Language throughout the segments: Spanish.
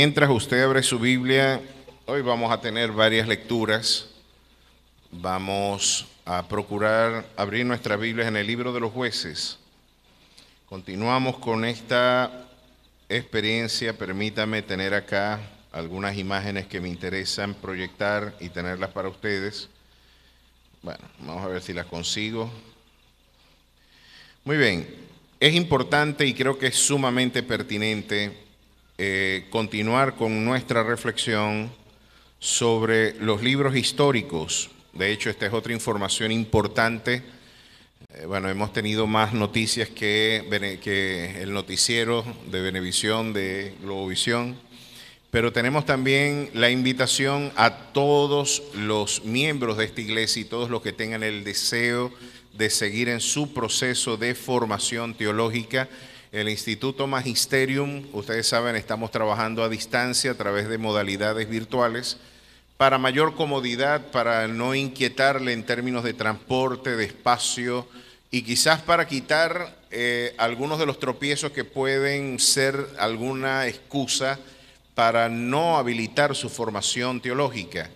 Mientras usted abre su Biblia, hoy vamos a tener varias lecturas. Vamos a procurar abrir nuestras Biblias en el libro de los Jueces. Continuamos con esta experiencia. Permítame tener acá algunas imágenes que me interesan proyectar y tenerlas para ustedes. Bueno, vamos a ver si las consigo. Muy bien, es importante y creo que es sumamente pertinente continuar con nuestra reflexión sobre los libros históricos. De hecho, esta es otra información importante. Bueno, hemos tenido más noticias que el noticiero de Venevisión, de Globovisión, pero tenemos también la invitación a todos los miembros de esta iglesia y todos los que tengan el deseo de seguir en su proceso de formación teológica. El Instituto Magisterium, ustedes saben, estamos trabajando a distancia a través de modalidades virtuales para mayor comodidad, para no inquietarle en términos de transporte, de espacio y quizás para quitar algunos de los tropiezos que pueden ser alguna excusa para no habilitar su formación teológica.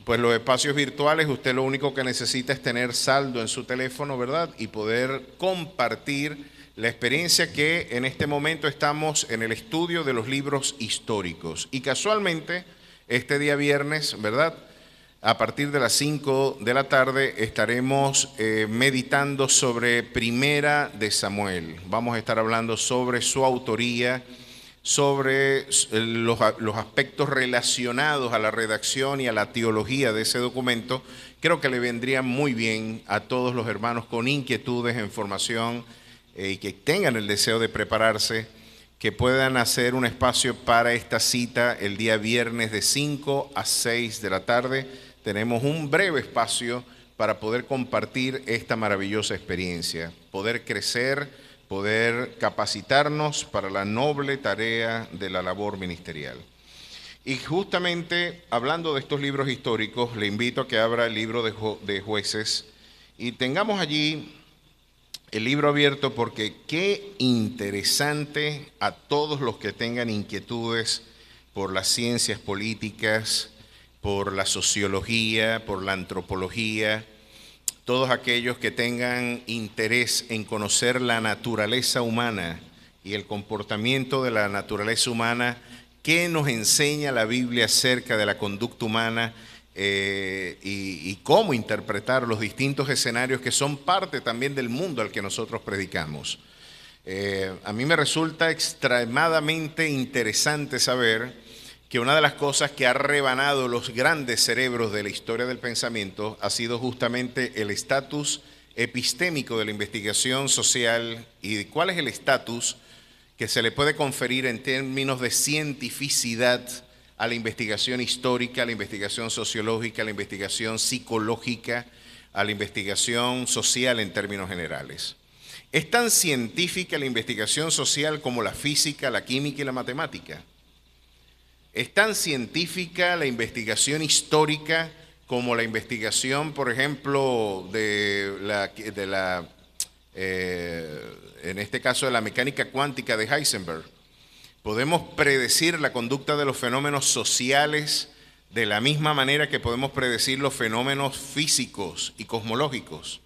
Pues los espacios virtuales, usted lo único que necesita es tener saldo en su teléfono, ¿verdad? Y poder compartir la experiencia que en este momento estamos en el estudio de los libros históricos. Y casualmente, este día viernes, ¿verdad?, a partir de las 5 de la tarde estaremos meditando sobre Primera de Samuel. Vamos a estar hablando sobre su autoría, sobre los aspectos relacionados a la redacción y a la teología de ese documento. Creo que le vendría muy bien a todos los hermanos con inquietudes en formación y que tengan el deseo de prepararse, que puedan hacer un espacio para esta cita el día viernes de 5 a 6 de la tarde. Tenemos un breve espacio para poder compartir esta maravillosa experiencia, poder crecer, poder capacitarnos para la noble tarea de la labor ministerial. Y justamente hablando de estos libros históricos, le invito a que abra el libro de Jueces y tengamos allí el libro abierto, porque qué interesante a todos los que tengan inquietudes por las ciencias políticas, por la sociología, por la antropología, todos aquellos que tengan interés en conocer la naturaleza humana y el comportamiento de la naturaleza humana, qué nos enseña la Biblia acerca de la conducta humana, y cómo interpretar los distintos escenarios que son parte también del mundo al que nosotros predicamos. A mí me resulta extremadamente interesante saber que una de las cosas que ha rebanado los grandes cerebros de la historia del pensamiento ha sido justamente el estatus epistémico de la investigación social y cuál es el estatus que se le puede conferir en términos de cientificidad a la investigación histórica, a la investigación sociológica, a la investigación psicológica, a la investigación social en términos generales. Es tan científica la investigación social como la física, la química y la matemática. Es tan científica la investigación histórica como la investigación, por ejemplo, en este caso de la mecánica cuántica de Heisenberg. Podemos predecir la conducta de los fenómenos sociales de la misma manera que podemos predecir los fenómenos físicos y cosmológicos.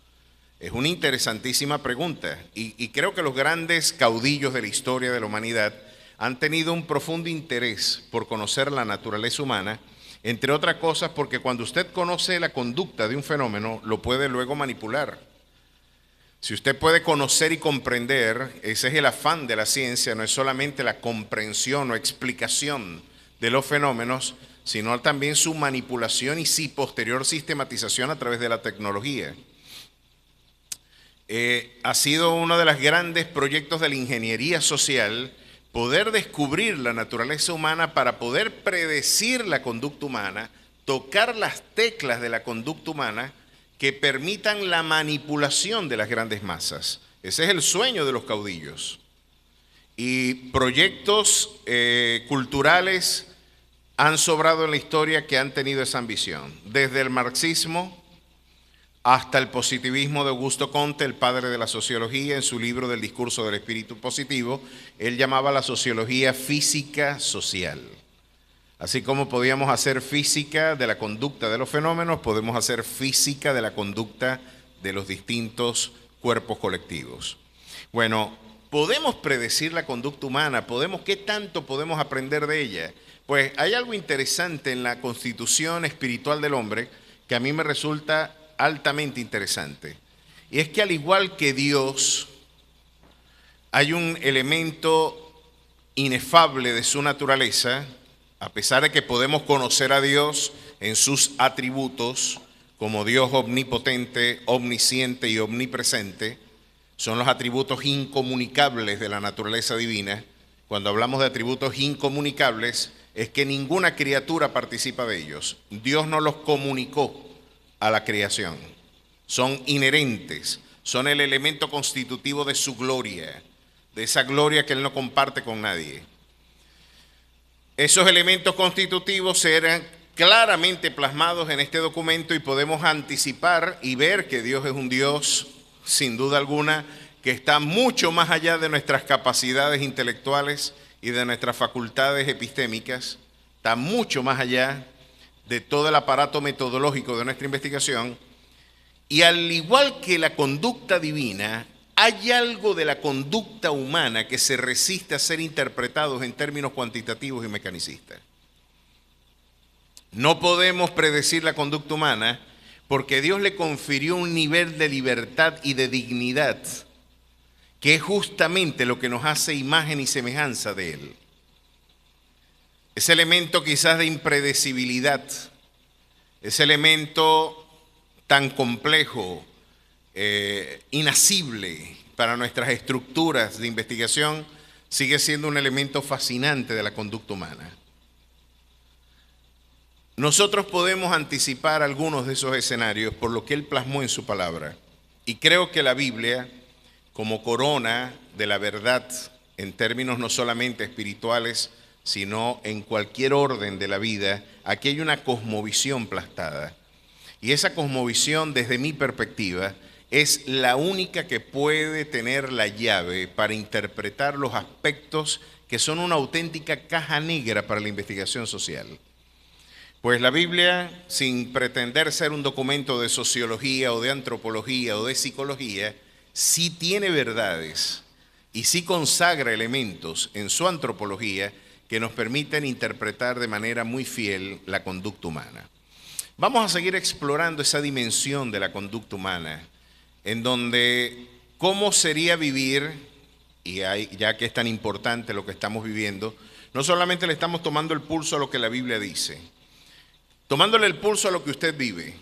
Es una interesantísima pregunta y creo que los grandes caudillos de la historia de la humanidad han tenido un profundo interés por conocer la naturaleza humana, entre otras cosas porque cuando usted conoce la conducta de un fenómeno, lo puede luego manipular. Si usted puede conocer y comprender, ese es el afán de la ciencia, no es solamente la comprensión o explicación de los fenómenos, sino también su manipulación y posterior sistematización a través de la tecnología. Ha sido uno de los grandes proyectos de la ingeniería social poder descubrir la naturaleza humana para poder predecir la conducta humana, tocar las teclas de la conducta humana que permitan la manipulación de las grandes masas. Ese es el sueño de los caudillos. Y proyectos culturales han sobrado en la historia que han tenido esa ambición. Desde el marxismo hasta el positivismo de Augusto Comte, el padre de la sociología, en su libro del discurso del espíritu positivo, él llamaba la sociología física social. Así como podíamos hacer física de la conducta de los fenómenos, podemos hacer física de la conducta de los distintos cuerpos colectivos. Bueno, ¿podemos predecir la conducta humana? ¿Qué tanto podemos aprender de ella? Pues hay algo interesante en la constitución espiritual del hombre que a mí me resulta altamente interesante. Y es que al igual que Dios, hay un elemento inefable de su naturaleza, a pesar de que podemos conocer a Dios en sus atributos, como Dios omnipotente, omnisciente y omnipresente, son los atributos incomunicables de la naturaleza divina. Cuando hablamos de atributos incomunicables, es que ninguna criatura participa de ellos. Dios no los comunicó a la creación. Son inherentes, son el elemento constitutivo de su gloria, de esa gloria que Él no comparte con nadie. Esos elementos constitutivos serán claramente plasmados en este documento y podemos anticipar y ver que Dios es un Dios, sin duda alguna, que está mucho más allá de nuestras capacidades intelectuales y de nuestras facultades epistémicas, está mucho más allá de todo el aparato metodológico de nuestra investigación. Y al igual que la conducta divina, hay algo de la conducta humana que se resiste a ser interpretados en términos cuantitativos y mecanicistas. No podemos predecir la conducta humana porque Dios le confirió un nivel de libertad y de dignidad que es justamente lo que nos hace imagen y semejanza de Él. Ese elemento quizás de impredecibilidad, ese elemento tan complejo, inasible para nuestras estructuras de investigación, sigue siendo un elemento fascinante de la conducta humana. Nosotros podemos anticipar algunos de esos escenarios por lo que Él plasmó en su palabra. Y creo que la Biblia, como corona de la verdad en términos no solamente espirituales, sino en cualquier orden de la vida, aquí hay una cosmovisión plastada. Y esa cosmovisión, desde mi perspectiva, es la única que puede tener la llave para interpretar los aspectos que son una auténtica caja negra para la investigación social. Pues la Biblia, sin pretender ser un documento de sociología o de antropología o de psicología, sí tiene verdades y sí consagra elementos en su antropología que nos permiten interpretar de manera muy fiel la conducta humana. Vamos a seguir explorando esa dimensión de la conducta humana, en donde cómo sería vivir, ya que es tan importante lo que estamos viviendo, no solamente le estamos tomando el pulso a lo que la Biblia dice, tomándole el pulso a lo que usted vive,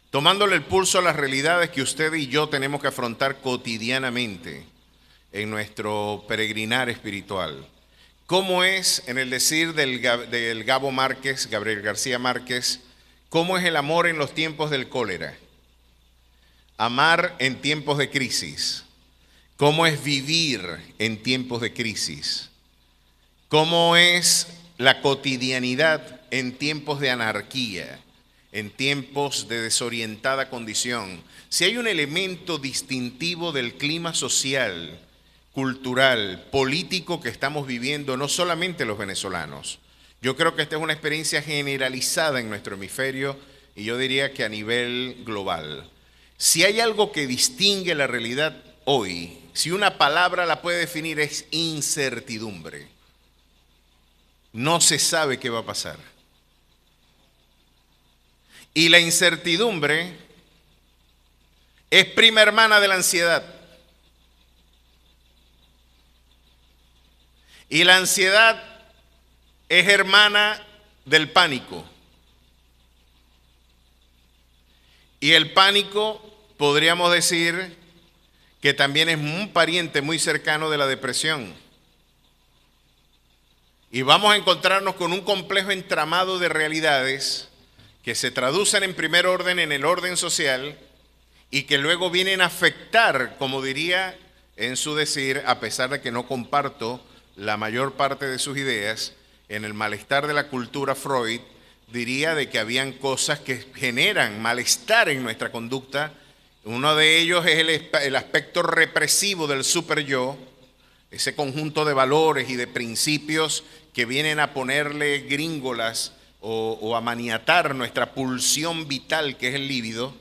tomándole el pulso a las realidades que usted y yo tenemos que afrontar cotidianamente en nuestro peregrinar espiritual. ¿Cómo es, en el decir del Gabo Márquez, Gabriel García Márquez, cómo es el amor en los tiempos del cólera? Amar en tiempos de crisis. ¿Cómo es vivir en tiempos de crisis? ¿Cómo es la cotidianidad en tiempos de anarquía, en tiempos de desorientada condición? Si hay un elemento distintivo del clima social, cultural, político que estamos viviendo, no solamente los venezolanos. Yo creo que esta es una experiencia generalizada en nuestro hemisferio y yo diría que a nivel global. Si hay algo que distingue la realidad hoy, si una palabra la puede definir, es incertidumbre. No se sabe qué va a pasar. Y la incertidumbre es prima hermana de la ansiedad. Y la ansiedad es hermana del pánico. Y el pánico, podríamos decir, que también es un pariente muy cercano de la depresión. Y vamos a encontrarnos con un complejo entramado de realidades que se traducen en primer orden en el orden social y que luego vienen a afectar, como diría en su decir, a pesar de que no comparto la mayor parte de sus ideas, en el malestar de la cultura Freud, diría de que habían cosas que generan malestar en nuestra conducta. Uno de ellos es el aspecto represivo del superyo, ese conjunto de valores y de principios que vienen a ponerle gringolas o a maniatar nuestra pulsión vital, que es el líbido.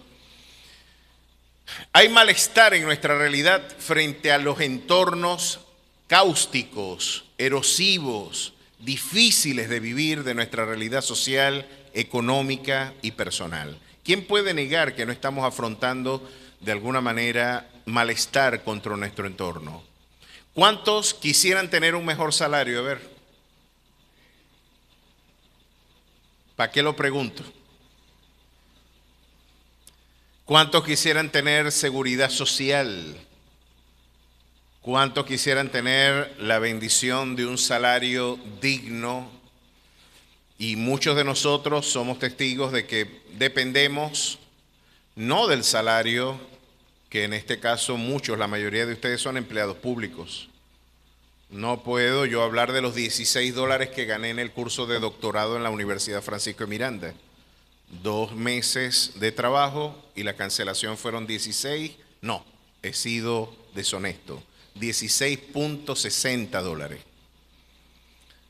Hay malestar en nuestra realidad frente a los entornos cáusticos, erosivos, difíciles de vivir de nuestra realidad social, económica y personal. ¿Quién puede negar que no estamos afrontando de alguna manera malestar contra nuestro entorno? ¿Cuántos quisieran tener un mejor salario? A ver, ¿para qué lo pregunto? ¿Cuántos quisieran tener seguridad social? ¿Cuántos quisieran tener la bendición de un salario digno? Y muchos de nosotros somos testigos de que dependemos no del salario, que en este caso muchos, la mayoría de ustedes son empleados públicos. No puedo yo hablar de los $16 que gané en el curso de doctorado en la Universidad Francisco de Miranda. 2 meses de trabajo y la cancelación fueron 16. No, he sido deshonesto. $16.60.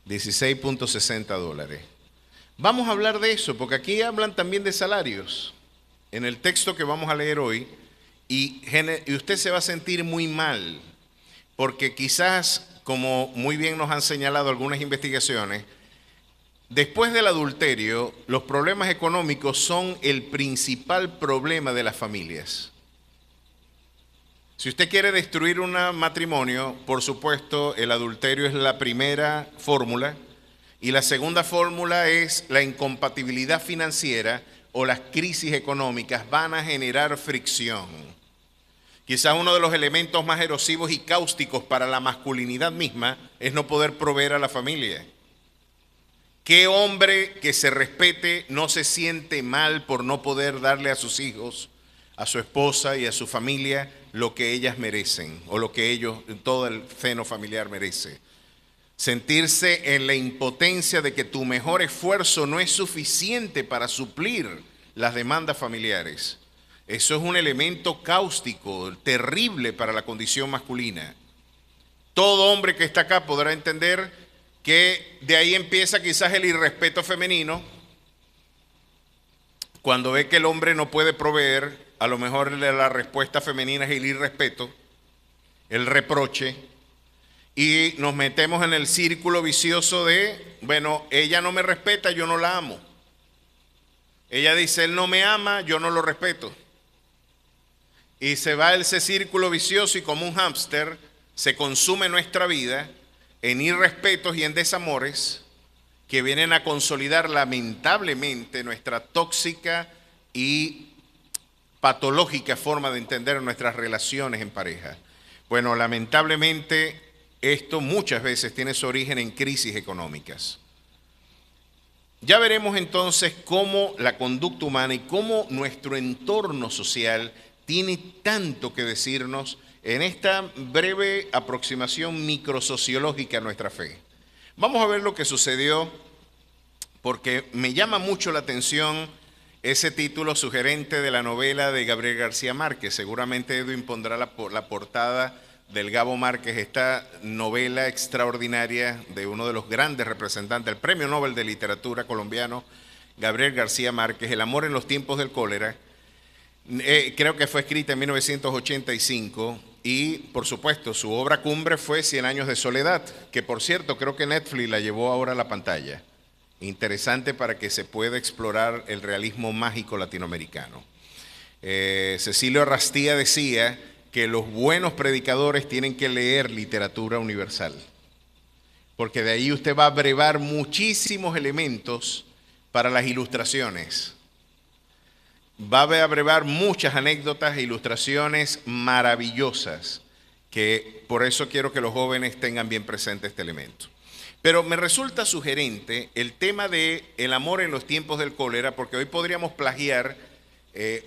$16.60. Vamos a hablar de eso, porque aquí hablan también de salarios. En el texto que vamos a leer hoy, y usted se va a sentir muy mal, porque quizás, como muy bien nos han señalado algunas investigaciones, después del adulterio, los problemas económicos son el principal problema de las familias. Si usted quiere destruir un matrimonio, por supuesto, el adulterio es la primera fórmula, y la segunda fórmula es la incompatibilidad financiera o las crisis económicas van a generar fricción. Quizás uno de los elementos más erosivos y cáusticos para la masculinidad misma es no poder proveer a la familia. ¿Qué hombre que se respete no se siente mal por no poder darle a sus hijos, a su esposa y a su familia lo que ellas merecen o lo que ellos, todo el seno familiar merece? Sentirse en la impotencia de que tu mejor esfuerzo no es suficiente para suplir las demandas familiares. Eso es un elemento cáustico, terrible para la condición masculina. Todo hombre que está acá podrá entender que de ahí empieza quizás el irrespeto femenino. Cuando ve que el hombre no puede proveer, a lo mejor la respuesta femenina es el irrespeto, el reproche, y nos metemos en el círculo vicioso de, bueno, ella no me respeta, yo no la amo. Ella dice, él no me ama, yo no lo respeto. Y se va ese círculo vicioso y como un hámster se consume nuestra vida en irrespetos y en desamores que vienen a consolidar lamentablemente nuestra tóxica y patológica forma de entender nuestras relaciones en pareja. Bueno, lamentablemente esto muchas veces tiene su origen en crisis económicas. Ya veremos entonces cómo la conducta humana y cómo nuestro entorno social tiene tanto que decirnos en esta breve aproximación microsociológica a nuestra fe. Vamos a ver lo que sucedió, porque me llama mucho la atención ese título sugerente de la novela de Gabriel García Márquez. Seguramente Edwin pondrá la portada del Gabo Márquez, esta novela extraordinaria de uno de los grandes representantes del Premio Nobel de Literatura colombiano, Gabriel García Márquez, El amor en los tiempos del cólera. Creo que fue escrita en 1985 y, por supuesto, su obra cumbre fue 100 años de soledad, que por cierto creo que Netflix la llevó ahora a la pantalla. Interesante para que se pueda explorar el realismo mágico latinoamericano. Cecilio Arrastía decía que los buenos predicadores tienen que leer literatura universal, porque de ahí usted va a brevar muchísimos elementos para las ilustraciones. Va a brevar muchas anécdotas e ilustraciones maravillosas, que por eso quiero que los jóvenes tengan bien presente este elemento. Pero me resulta sugerente el tema de el amor en los tiempos del cólera, porque hoy podríamos plagiar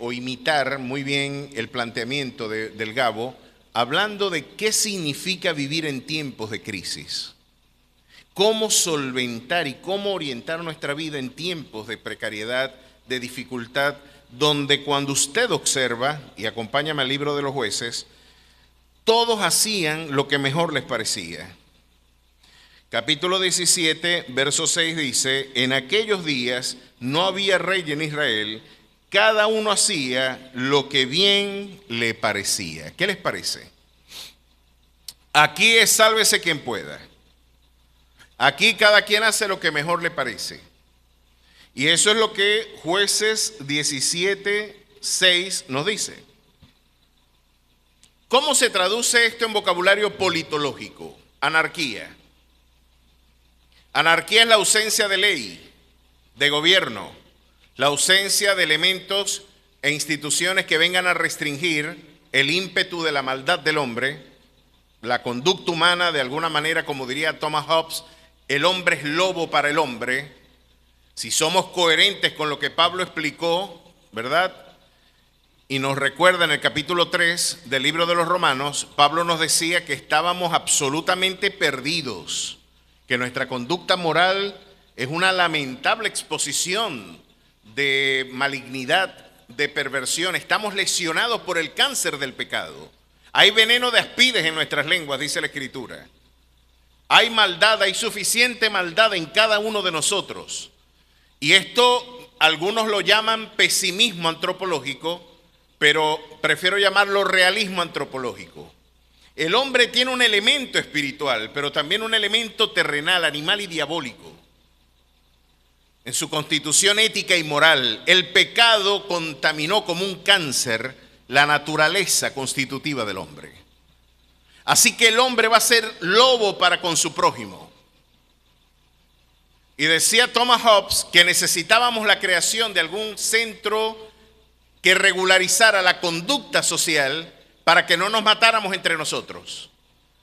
o imitar muy bien el planteamiento del Gabo, hablando de qué significa vivir en tiempos de crisis, cómo solventar y cómo orientar nuestra vida en tiempos de precariedad, de dificultad, donde cuando usted observa, y acompáñame al libro de los jueces, todos hacían lo que mejor les parecía. Capítulo 17, verso 6 dice, en aquellos días no había rey en Israel, cada uno hacía lo que bien le parecía. ¿Qué les parece? Aquí es sálvese quien pueda. Aquí cada quien hace lo que mejor le parece. Y eso es lo que Jueces 17, 6 nos dice. ¿Cómo se traduce esto en vocabulario politológico? Anarquía. Anarquía es la ausencia de ley, de gobierno, la ausencia de elementos e instituciones que vengan a restringir el ímpetu de la maldad del hombre, la conducta humana. De alguna manera, como diría Thomas Hobbes, el hombre es lobo para el hombre. Si somos coherentes con lo que Pablo explicó, ¿verdad? Y nos recuerda en el capítulo 3 del libro de los Romanos, Pablo nos decía que estábamos absolutamente perdidos, que nuestra conducta moral es una lamentable exposición de malignidad, de perversión. Estamos lesionados por el cáncer del pecado. Hay veneno de aspides en nuestras lenguas, dice la Escritura. Hay maldad, hay suficiente maldad en cada uno de nosotros. Y esto algunos lo llaman pesimismo antropológico, pero prefiero llamarlo realismo antropológico. El hombre tiene un elemento espiritual, pero también un elemento terrenal, animal y diabólico. En su constitución ética y moral, el pecado contaminó como un cáncer la naturaleza constitutiva del hombre. Así que el hombre va a ser lobo para con su prójimo. Y decía Thomas Hobbes que necesitábamos la creación de algún centro que regularizara la conducta social para que no nos matáramos entre nosotros.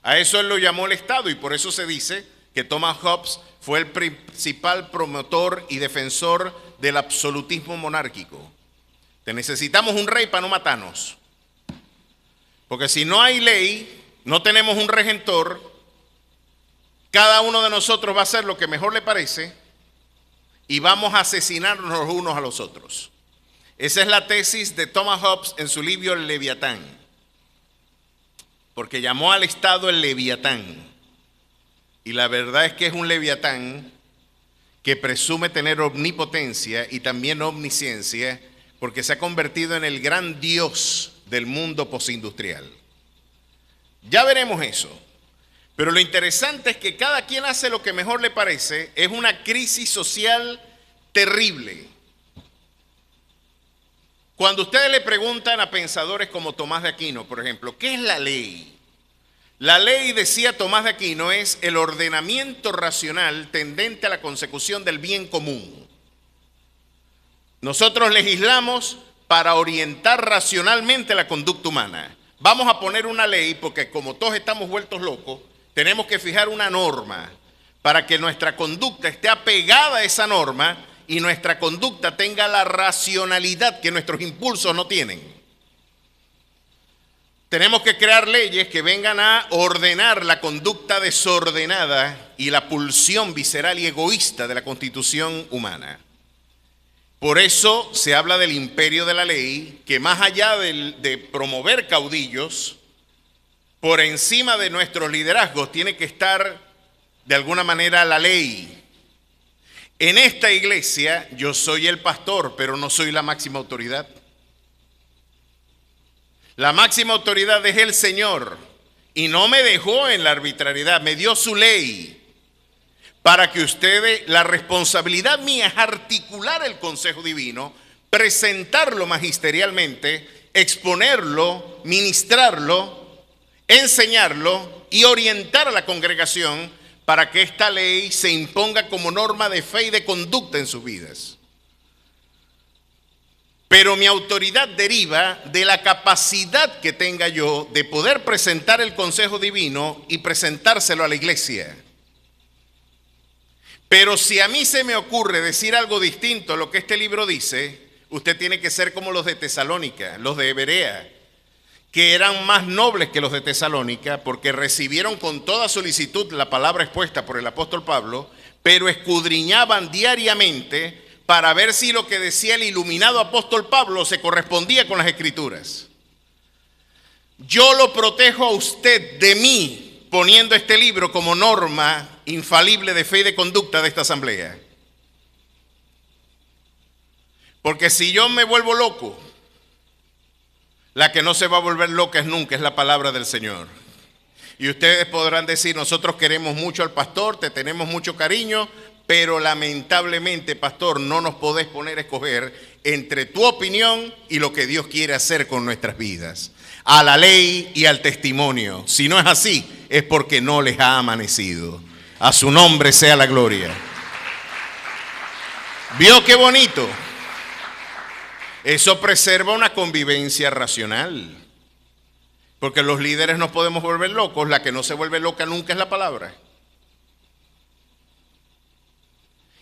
A eso él lo llamó el Estado, y por eso se dice que Thomas Hobbes fue el principal promotor y defensor del absolutismo monárquico. Necesitamos un rey para no matarnos. Porque si no hay ley, no tenemos un regentor, cada uno de nosotros va a hacer lo que mejor le parece y vamos a asesinarnos los unos a los otros. Esa es la tesis de Thomas Hobbes en su libro El Leviatán, porque llamó al Estado el Leviatán. Y la verdad es que es un Leviatán que presume tener omnipotencia y también omnisciencia, porque se ha convertido en el gran dios del mundo postindustrial. Ya veremos eso. Pero lo interesante es que cada quien hace lo que mejor le parece. Es una crisis social terrible. Cuando ustedes le preguntan a pensadores como Tomás de Aquino, por ejemplo, ¿qué es la ley? La ley, decía Tomás de Aquino, es el ordenamiento racional tendente a la consecución del bien común. Nosotros legislamos para orientar racionalmente la conducta humana. Vamos a poner una ley porque como todos estamos vueltos locos, tenemos que fijar una norma para que nuestra conducta esté apegada a esa norma y nuestra conducta tenga la racionalidad que nuestros impulsos no tienen. Tenemos que crear leyes que vengan a ordenar la conducta desordenada y la pulsión visceral y egoísta de la constitución humana. Por eso se habla del imperio de la ley, que más allá de promover caudillos, por encima de nuestros liderazgos tiene que estar de alguna manera la ley. En esta iglesia yo soy el pastor, pero no soy la máxima autoridad. La máxima autoridad es el Señor y no me dejó en la arbitrariedad, me dio su ley para que ustedes, la responsabilidad mía es articular el consejo divino, presentarlo magisterialmente, exponerlo, ministrarlo, enseñarlo y orientar a la congregación para que esta ley se imponga como norma de fe y de conducta en sus vidas. Pero mi autoridad deriva de la capacidad que tenga yo de poder presentar el consejo divino y presentárselo a la iglesia. Pero si a mí se me ocurre decir algo distinto a lo que este libro dice, usted tiene que ser como los de Tesalónica, los de Berea, que eran más nobles que los de Tesalónica, porque recibieron con toda solicitud la palabra expuesta por el apóstol Pablo, pero escudriñaban diariamente para ver si lo que decía el iluminado apóstol Pablo se correspondía con las Escrituras. Yo lo protejo a usted de mí, poniendo este libro como norma infalible de fe y de conducta de esta asamblea. Porque si yo me vuelvo loco, la que no se va a volver loca es nunca, es la palabra del Señor. Y ustedes podrán decir, nosotros queremos mucho al pastor, te tenemos mucho cariño, pero lamentablemente, pastor, no nos podés poner a escoger entre tu opinión y lo que Dios quiere hacer con nuestras vidas, a la ley y al testimonio. Si no es así, es porque no les ha amanecido. A su nombre sea la gloria. ¿Vio qué bonito? Eso preserva una convivencia racional. Porque los líderes nos podemos volver locos, la que no se vuelve loca nunca es la palabra.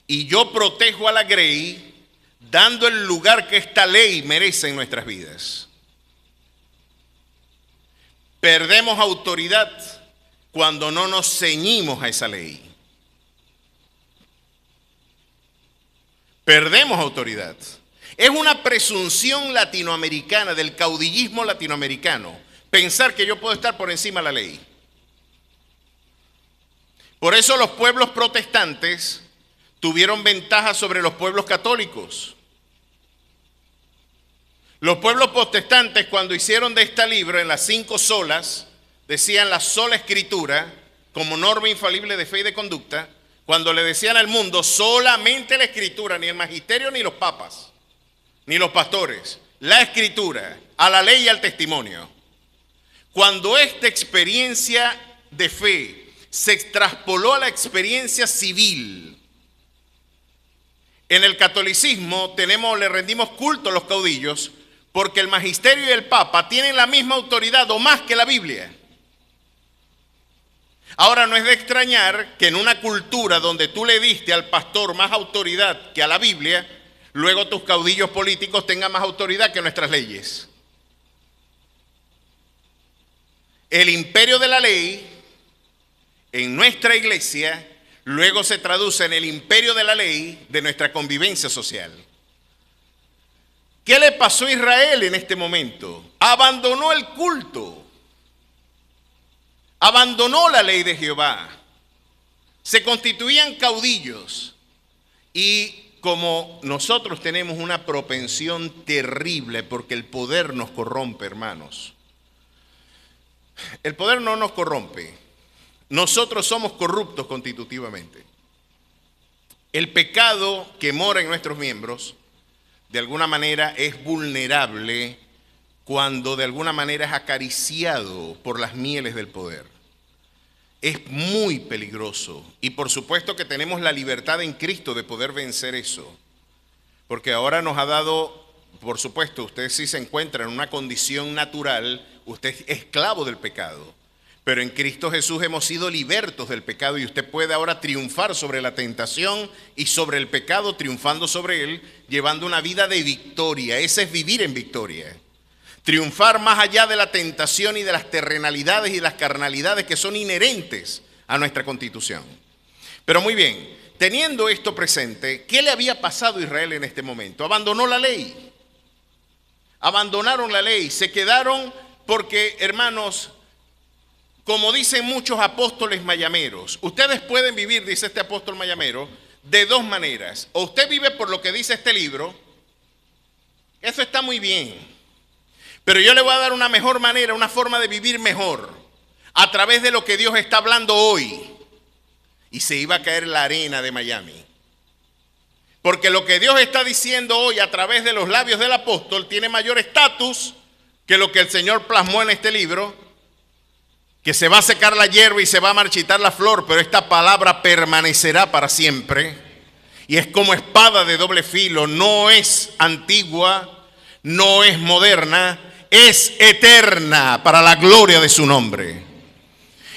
Y yo protejo a la Grey dando el lugar que esta ley merece en nuestras vidas. Perdemos autoridad cuando no nos ceñimos a esa ley. Perdemos autoridad. Es una presunción latinoamericana, del caudillismo latinoamericano, pensar que yo puedo estar por encima de la ley. Por eso los pueblos protestantes tuvieron ventaja sobre los pueblos católicos. Los pueblos protestantes, cuando hicieron de esta libro en las 5 solas, decían la sola escritura como norma infalible de fe y de conducta, cuando le decían al mundo solamente la escritura, ni el magisterio ni los papas, ni los pastores, la escritura, a la ley y al testimonio. Cuando esta experiencia de fe se traspoló a la experiencia civil, en el catolicismo le rendimos culto a los caudillos porque el magisterio y el papa tienen la misma autoridad o más que la Biblia. Ahora no es de extrañar que en una cultura donde tú le diste al pastor más autoridad que a la Biblia, luego tus caudillos políticos tengan más autoridad que nuestras leyes. El imperio de la ley en nuestra iglesia luego se traduce en el imperio de la ley de nuestra convivencia social. ¿Qué le pasó a Israel en este momento? Abandonó el culto, abandonó la ley de Jehová, se constituían caudillos y como nosotros tenemos una propensión terrible porque el poder nos corrompe, hermanos. El poder no nos corrompe. Nosotros somos corruptos constitutivamente. El pecado que mora en nuestros miembros, de alguna manera, es vulnerable cuando de alguna manera es acariciado por las mieles del poder. Es muy peligroso y por supuesto que tenemos la libertad en Cristo de poder vencer eso. Porque ahora nos ha dado, por supuesto, usted si se encuentra en una condición natural, usted es esclavo del pecado. Pero en Cristo Jesús hemos sido libertos del pecado y usted puede ahora triunfar sobre la tentación y sobre el pecado, triunfando sobre él, llevando una vida de victoria. Ese es vivir en victoria. Triunfar más allá de la tentación y de las terrenalidades y las carnalidades que son inherentes a nuestra constitución. Pero muy bien, teniendo esto presente, ¿qué le había pasado a Israel en este momento? Abandonó la ley. Abandonaron la ley, se quedaron porque, hermanos, como dicen muchos apóstoles mayameros, ustedes pueden vivir, dice este apóstol mayamero, de 2 maneras. O usted vive por lo que dice este libro, eso está muy bien, pero yo le voy a dar una mejor manera, una forma de vivir mejor, a través de lo que Dios está hablando hoy. Y se iba a caer la arena de Miami. Porque lo que Dios está diciendo hoy a través de los labios del apóstol tiene mayor estatus que lo que el Señor plasmó en este libro, que se va a secar la hierba y se va a marchitar la flor, pero esta palabra permanecerá para siempre. Y es como espada de doble filo, no es antigua, no es moderna, es eterna para la gloria de su nombre.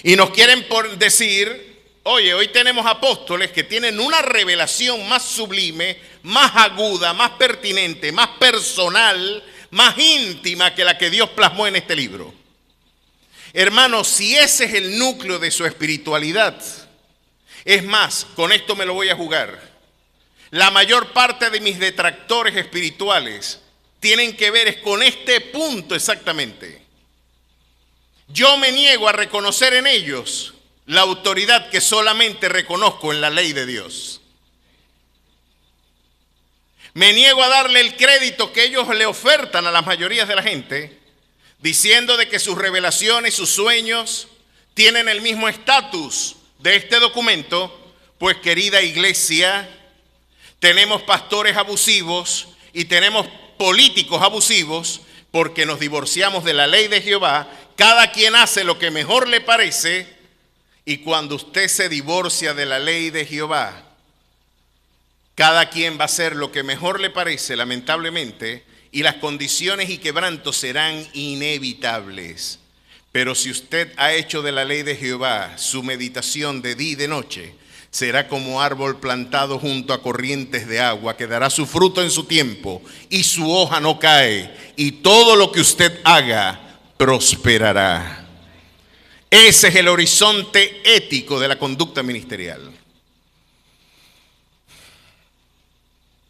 Y nos quieren decir, oye, hoy tenemos apóstoles que tienen una revelación más sublime, más aguda, más pertinente, más personal, más íntima que la que Dios plasmó en este libro. Hermanos, si ese es el núcleo de su espiritualidad, es más, con esto me lo voy a jugar. La mayor parte de mis detractores espirituales tienen que ver con este punto exactamente. Yo me niego a reconocer en ellos la autoridad que solamente reconozco en la ley de Dios. Me niego a darle el crédito que ellos le ofertan a las mayorías de la gente, diciendo de que sus revelaciones, sus sueños, tienen el mismo estatus de este documento. Pues, querida iglesia, tenemos pastores abusivos y tenemos políticos abusivos porque nos divorciamos de la ley de Jehová. Cada quien hace lo que mejor le parece, y cuando usted se divorcia de la ley de Jehová, cada quien va a hacer lo que mejor le parece, lamentablemente, y las condiciones y quebrantos serán inevitables. Pero si usted ha hecho de la ley de Jehová su meditación de día y de noche, será como árbol plantado junto a corrientes de agua, que dará su fruto en su tiempo y su hoja no cae, y todo lo que usted haga prosperará. Ese es el horizonte ético de la conducta ministerial.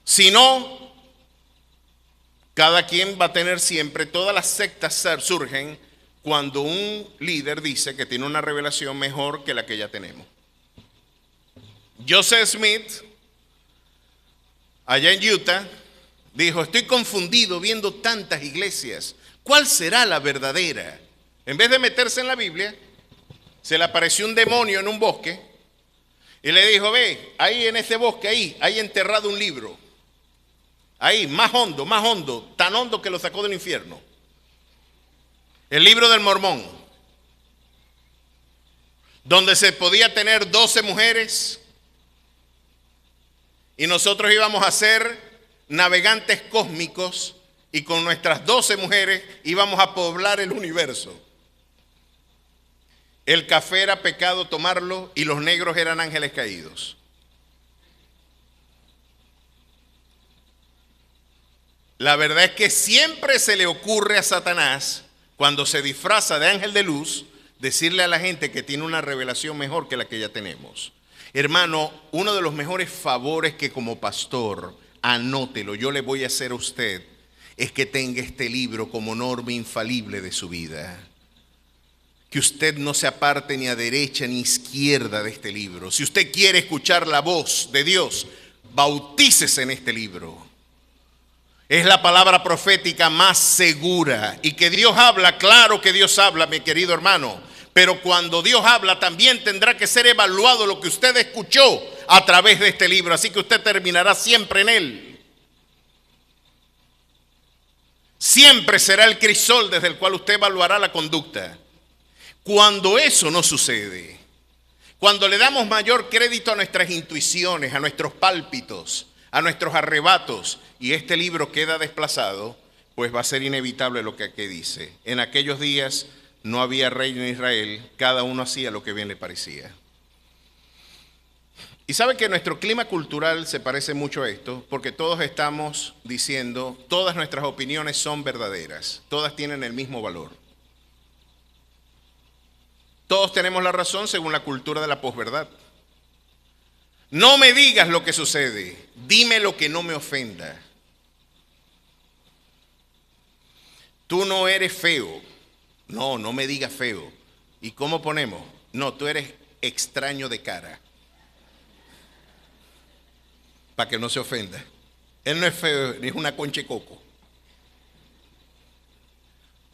Si no, cada quien va a tener siempre, todas las sectas surgen cuando un líder dice que tiene una revelación mejor que la que ya tenemos. Joseph Smith, allá en Utah, dijo: estoy confundido viendo tantas iglesias. ¿Cuál será la verdadera? En vez de meterse en la Biblia, se le apareció un demonio en un bosque y le dijo: ve, ahí en ese bosque, ahí hay enterrado un libro. Ahí, más hondo, tan hondo que lo sacó del infierno. El libro del Mormón, donde se podía tener 12 mujeres y nosotros íbamos a ser navegantes cósmicos y con nuestras 12 mujeres íbamos a poblar el universo. El café era pecado tomarlo y los negros eran ángeles caídos. La verdad es que siempre se le ocurre a Satanás, cuando se disfraza de ángel de luz, decirle a la gente que tiene una revelación mejor que la que ya tenemos. Hermano, uno de los mejores favores que como pastor, anótelo, yo le voy a hacer a usted, es que tenga este libro como norma infalible de su vida. Que usted no se aparte ni a derecha ni a izquierda de este libro. Si usted quiere escuchar la voz de Dios, bautícese en este libro. Es la palabra profética más segura. Y que Dios habla, claro que Dios habla, mi querido hermano. Pero cuando Dios habla, también tendrá que ser evaluado lo que usted escuchó a través de este libro. Así que usted terminará siempre en él. Siempre será el crisol desde el cual usted evaluará la conducta. Cuando eso no sucede, cuando le damos mayor crédito a nuestras intuiciones, a nuestros pálpitos, a nuestros arrebatos, y este libro queda desplazado, pues va a ser inevitable lo que aquí dice. En aquellos días no había rey en Israel, cada uno hacía lo que bien le parecía. Y sabe que nuestro clima cultural se parece mucho a esto, porque todos estamos diciendo, todas nuestras opiniones son verdaderas, todas tienen el mismo valor. Todos tenemos la razón según la cultura de la posverdad. No me digas lo que sucede, dime lo que no me ofenda. Tú no eres feo. No, no me digas feo. ¿Y cómo ponemos? No, tú eres extraño de cara. Para que no se ofenda. Él no es feo, ni es una concha de coco.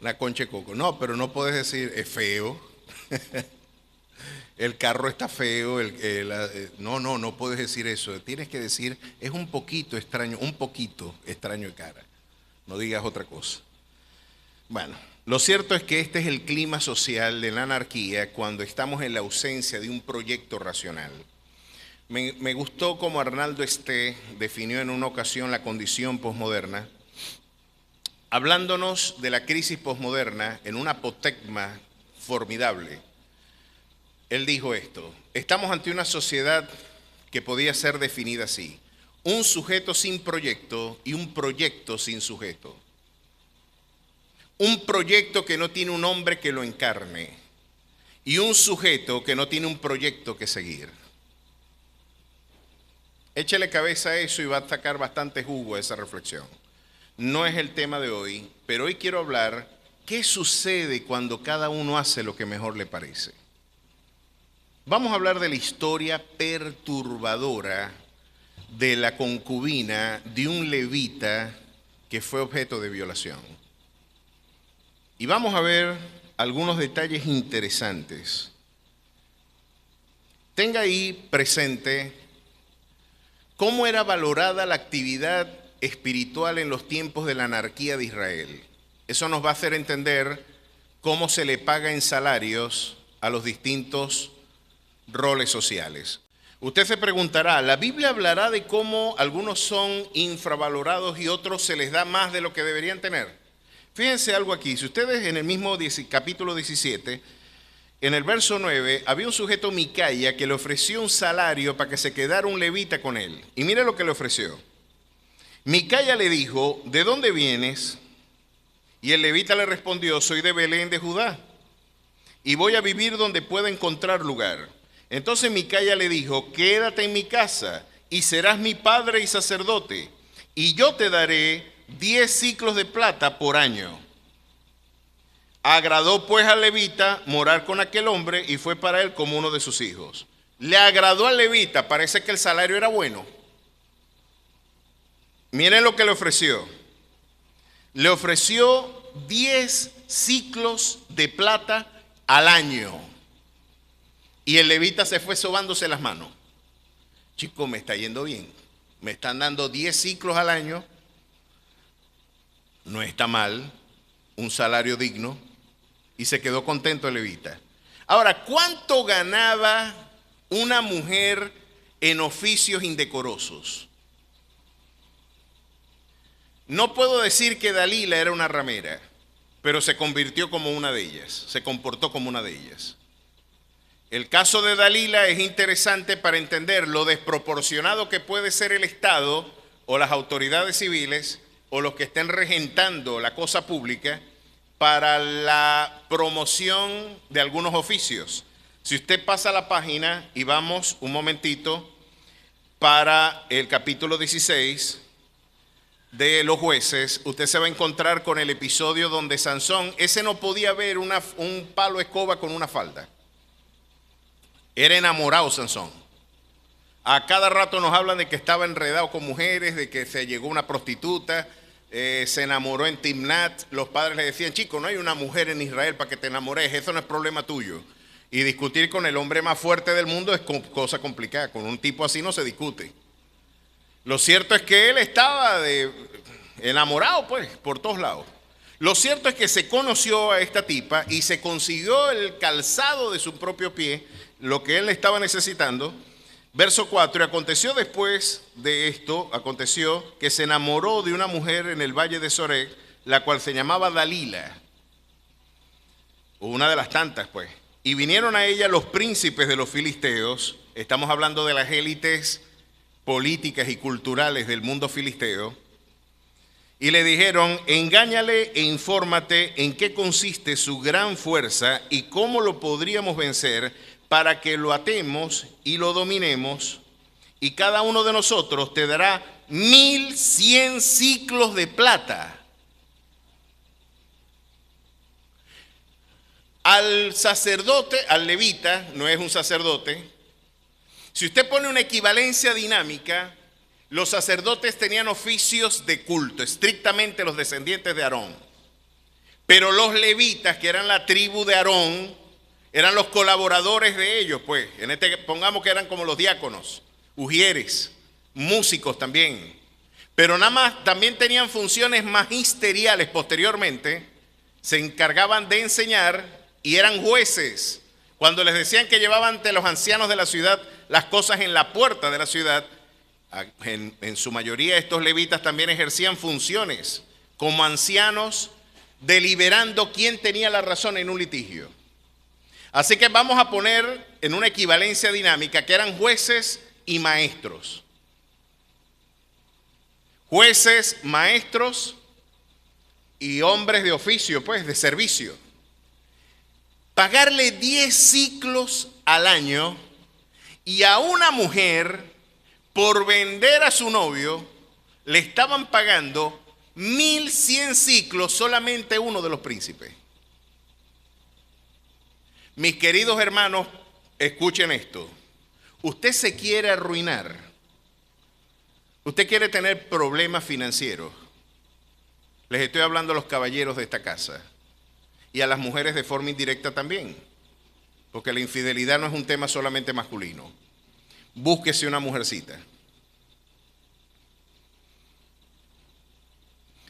Una concha de coco. No, pero no puedes decir, es feo. El carro está feo. No puedes decir eso. Tienes que decir, es un poquito extraño de cara. No digas otra cosa. Bueno, lo cierto es que este es el clima social de la anarquía cuando estamos en la ausencia de un proyecto racional. Me gustó como Arnaldo Esté definió en una ocasión la condición posmoderna, hablándonos de la crisis posmoderna en un apotegma formidable. Él dijo esto: estamos ante una sociedad que podía ser definida así: un sujeto sin proyecto y un proyecto sin sujeto. Un proyecto que no tiene un hombre que lo encarne y un sujeto que no tiene un proyecto que seguir. Échele cabeza a eso y va a sacar bastante jugo a esa reflexión. No es el tema de hoy, pero hoy quiero hablar ¿Qué sucede cuando cada uno hace lo que mejor le parece? Vamos a hablar de la historia perturbadora de la concubina de un levita que fue objeto de violación. Y vamos a ver algunos detalles interesantes. Tenga ahí presente cómo era valorada la actividad espiritual en los tiempos de la anarquía de Israel. Eso nos va a hacer entender cómo se le paga en salarios a los distintos roles sociales. Usted se preguntará, ¿la Biblia hablará de cómo algunos son infravalorados y otros se les da más de lo que deberían tener? Fíjense algo aquí, si ustedes en el mismo capítulo 17, en el verso 9, había un sujeto Micaía que le ofreció un salario para que se quedara un levita con él. Y mire lo que le ofreció. Micaía le dijo, ¿de dónde vienes? Y el levita le respondió, soy de Belén de Judá y voy a vivir donde pueda encontrar lugar. Entonces Micaía le dijo, quédate en mi casa y serás mi padre y sacerdote, y yo te daré 10 siclos de plata por año. Agradó pues al levita morar con aquel hombre y fue para él como uno de sus hijos. Le agradó al levita, parece que el salario era bueno. Miren lo que le ofreció. Le ofreció 10 ciclos de plata al año. Y el levita se fue sobándose las manos. Chico, me está yendo bien. Me están dando 10 ciclos al año. No está mal. Un salario digno. Y se quedó contento el levita. Ahora, ¿cuánto ganaba una mujer en oficios indecorosos? No puedo decir que Dalila era una ramera, pero se convirtió como una de ellas. Se comportó como una de ellas. El caso de Dalila es interesante para entender lo desproporcionado que puede ser el Estado o las autoridades civiles o los que estén regentando la cosa pública para la promoción de algunos oficios. Si usted pasa la página y vamos un momentito para el capítulo 16 de los jueces, usted se va a encontrar con el episodio donde Sansón, ese no podía ver un palo de escoba con una falda. Era enamorado Sansón. A cada rato nos hablan de que estaba enredado con mujeres, de que se llegó una prostituta, se enamoró en Timnat. Los padres le decían, chico, no hay una mujer en Israel para que te enamores, eso no es problema tuyo. Y discutir con el hombre más fuerte del mundo es cosa complicada, con un tipo así no se discute. Lo cierto es que él estaba enamorado, pues, por todos lados. Lo cierto es que se conoció a esta tipa y se consiguió el calzado de su propio pie, lo que él estaba necesitando. Verso 4, y aconteció después de esto, aconteció que se enamoró de una mujer en el valle de Sorek, la cual se llamaba Dalila, una de las tantas, pues. Y vinieron a ella los príncipes de los filisteos, estamos hablando de las élites políticas y culturales del mundo filisteo, y le dijeron, engáñale e infórmate en qué consiste su gran fuerza y cómo lo podríamos vencer para que lo atemos y lo dominemos, y cada uno de nosotros te dará 1100 ciclos de plata. Al sacerdote, al levita, no es un sacerdote, si usted pone una equivalencia dinámica, los sacerdotes tenían oficios de culto, estrictamente los descendientes de Aarón. Pero los levitas, que eran la tribu de Aarón, eran los colaboradores de ellos, pues. Pongamos que eran como los diáconos, ujieres, músicos también. Pero nada más, también tenían funciones magisteriales posteriormente, se encargaban de enseñar y eran jueces. Cuando les decían que llevaban ante los ancianos de la ciudad las cosas en la puerta de la ciudad, en su mayoría estos levitas también ejercían funciones como ancianos, deliberando quién tenía la razón en un litigio. Así que vamos a poner en una equivalencia dinámica que eran jueces y maestros. Jueces, maestros y hombres de oficio, pues, de servicio. Pagarle 10 ciclos al año y a una mujer por vender a su novio le estaban pagando 1100 ciclos solamente uno de los príncipes. Mis queridos hermanos, escuchen esto. Usted se quiere arruinar. Usted quiere tener problemas financieros. Les estoy hablando a los caballeros de esta casa y a las mujeres de forma indirecta también, porque la infidelidad no es un tema solamente masculino. Búsquese una mujercita.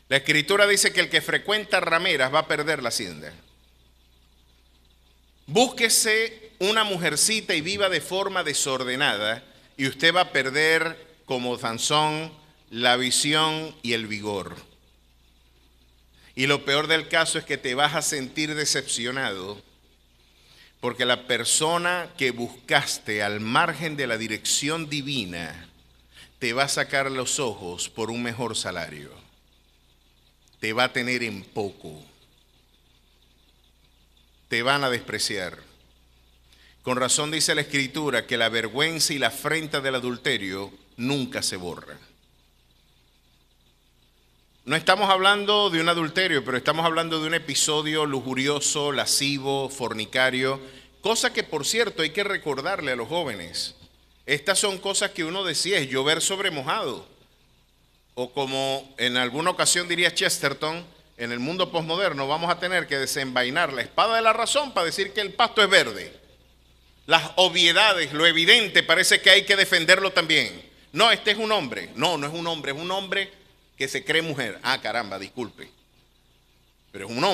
La Escritura dice que el que frecuenta rameras va a perder la hacienda. Búsquese una mujercita y viva de forma desordenada y usted va a perder, como Sansón, la visión y el vigor. Y lo peor del caso es que te vas a sentir decepcionado porque la persona que buscaste al margen de la dirección divina te va a sacar los ojos por un mejor salario. Te va a tener en poco. Te van a despreciar. Con razón dice la Escritura que la vergüenza y la afrenta del adulterio nunca se borran. No estamos hablando de un adulterio, pero estamos hablando de un episodio lujurioso, lascivo, fornicario, cosa que, por cierto, hay que recordarle a los jóvenes. Estas son cosas que uno decía, es llover sobre mojado. O como en alguna ocasión diría Chesterton, en el mundo posmoderno vamos a tener que desenvainar la espada de la razón para decir que el pasto es verde. Las obviedades, lo evidente, parece que hay que defenderlo también. No, este es un hombre. No, no es un hombre que se cree mujer. Ah, caramba, disculpe. Pero es un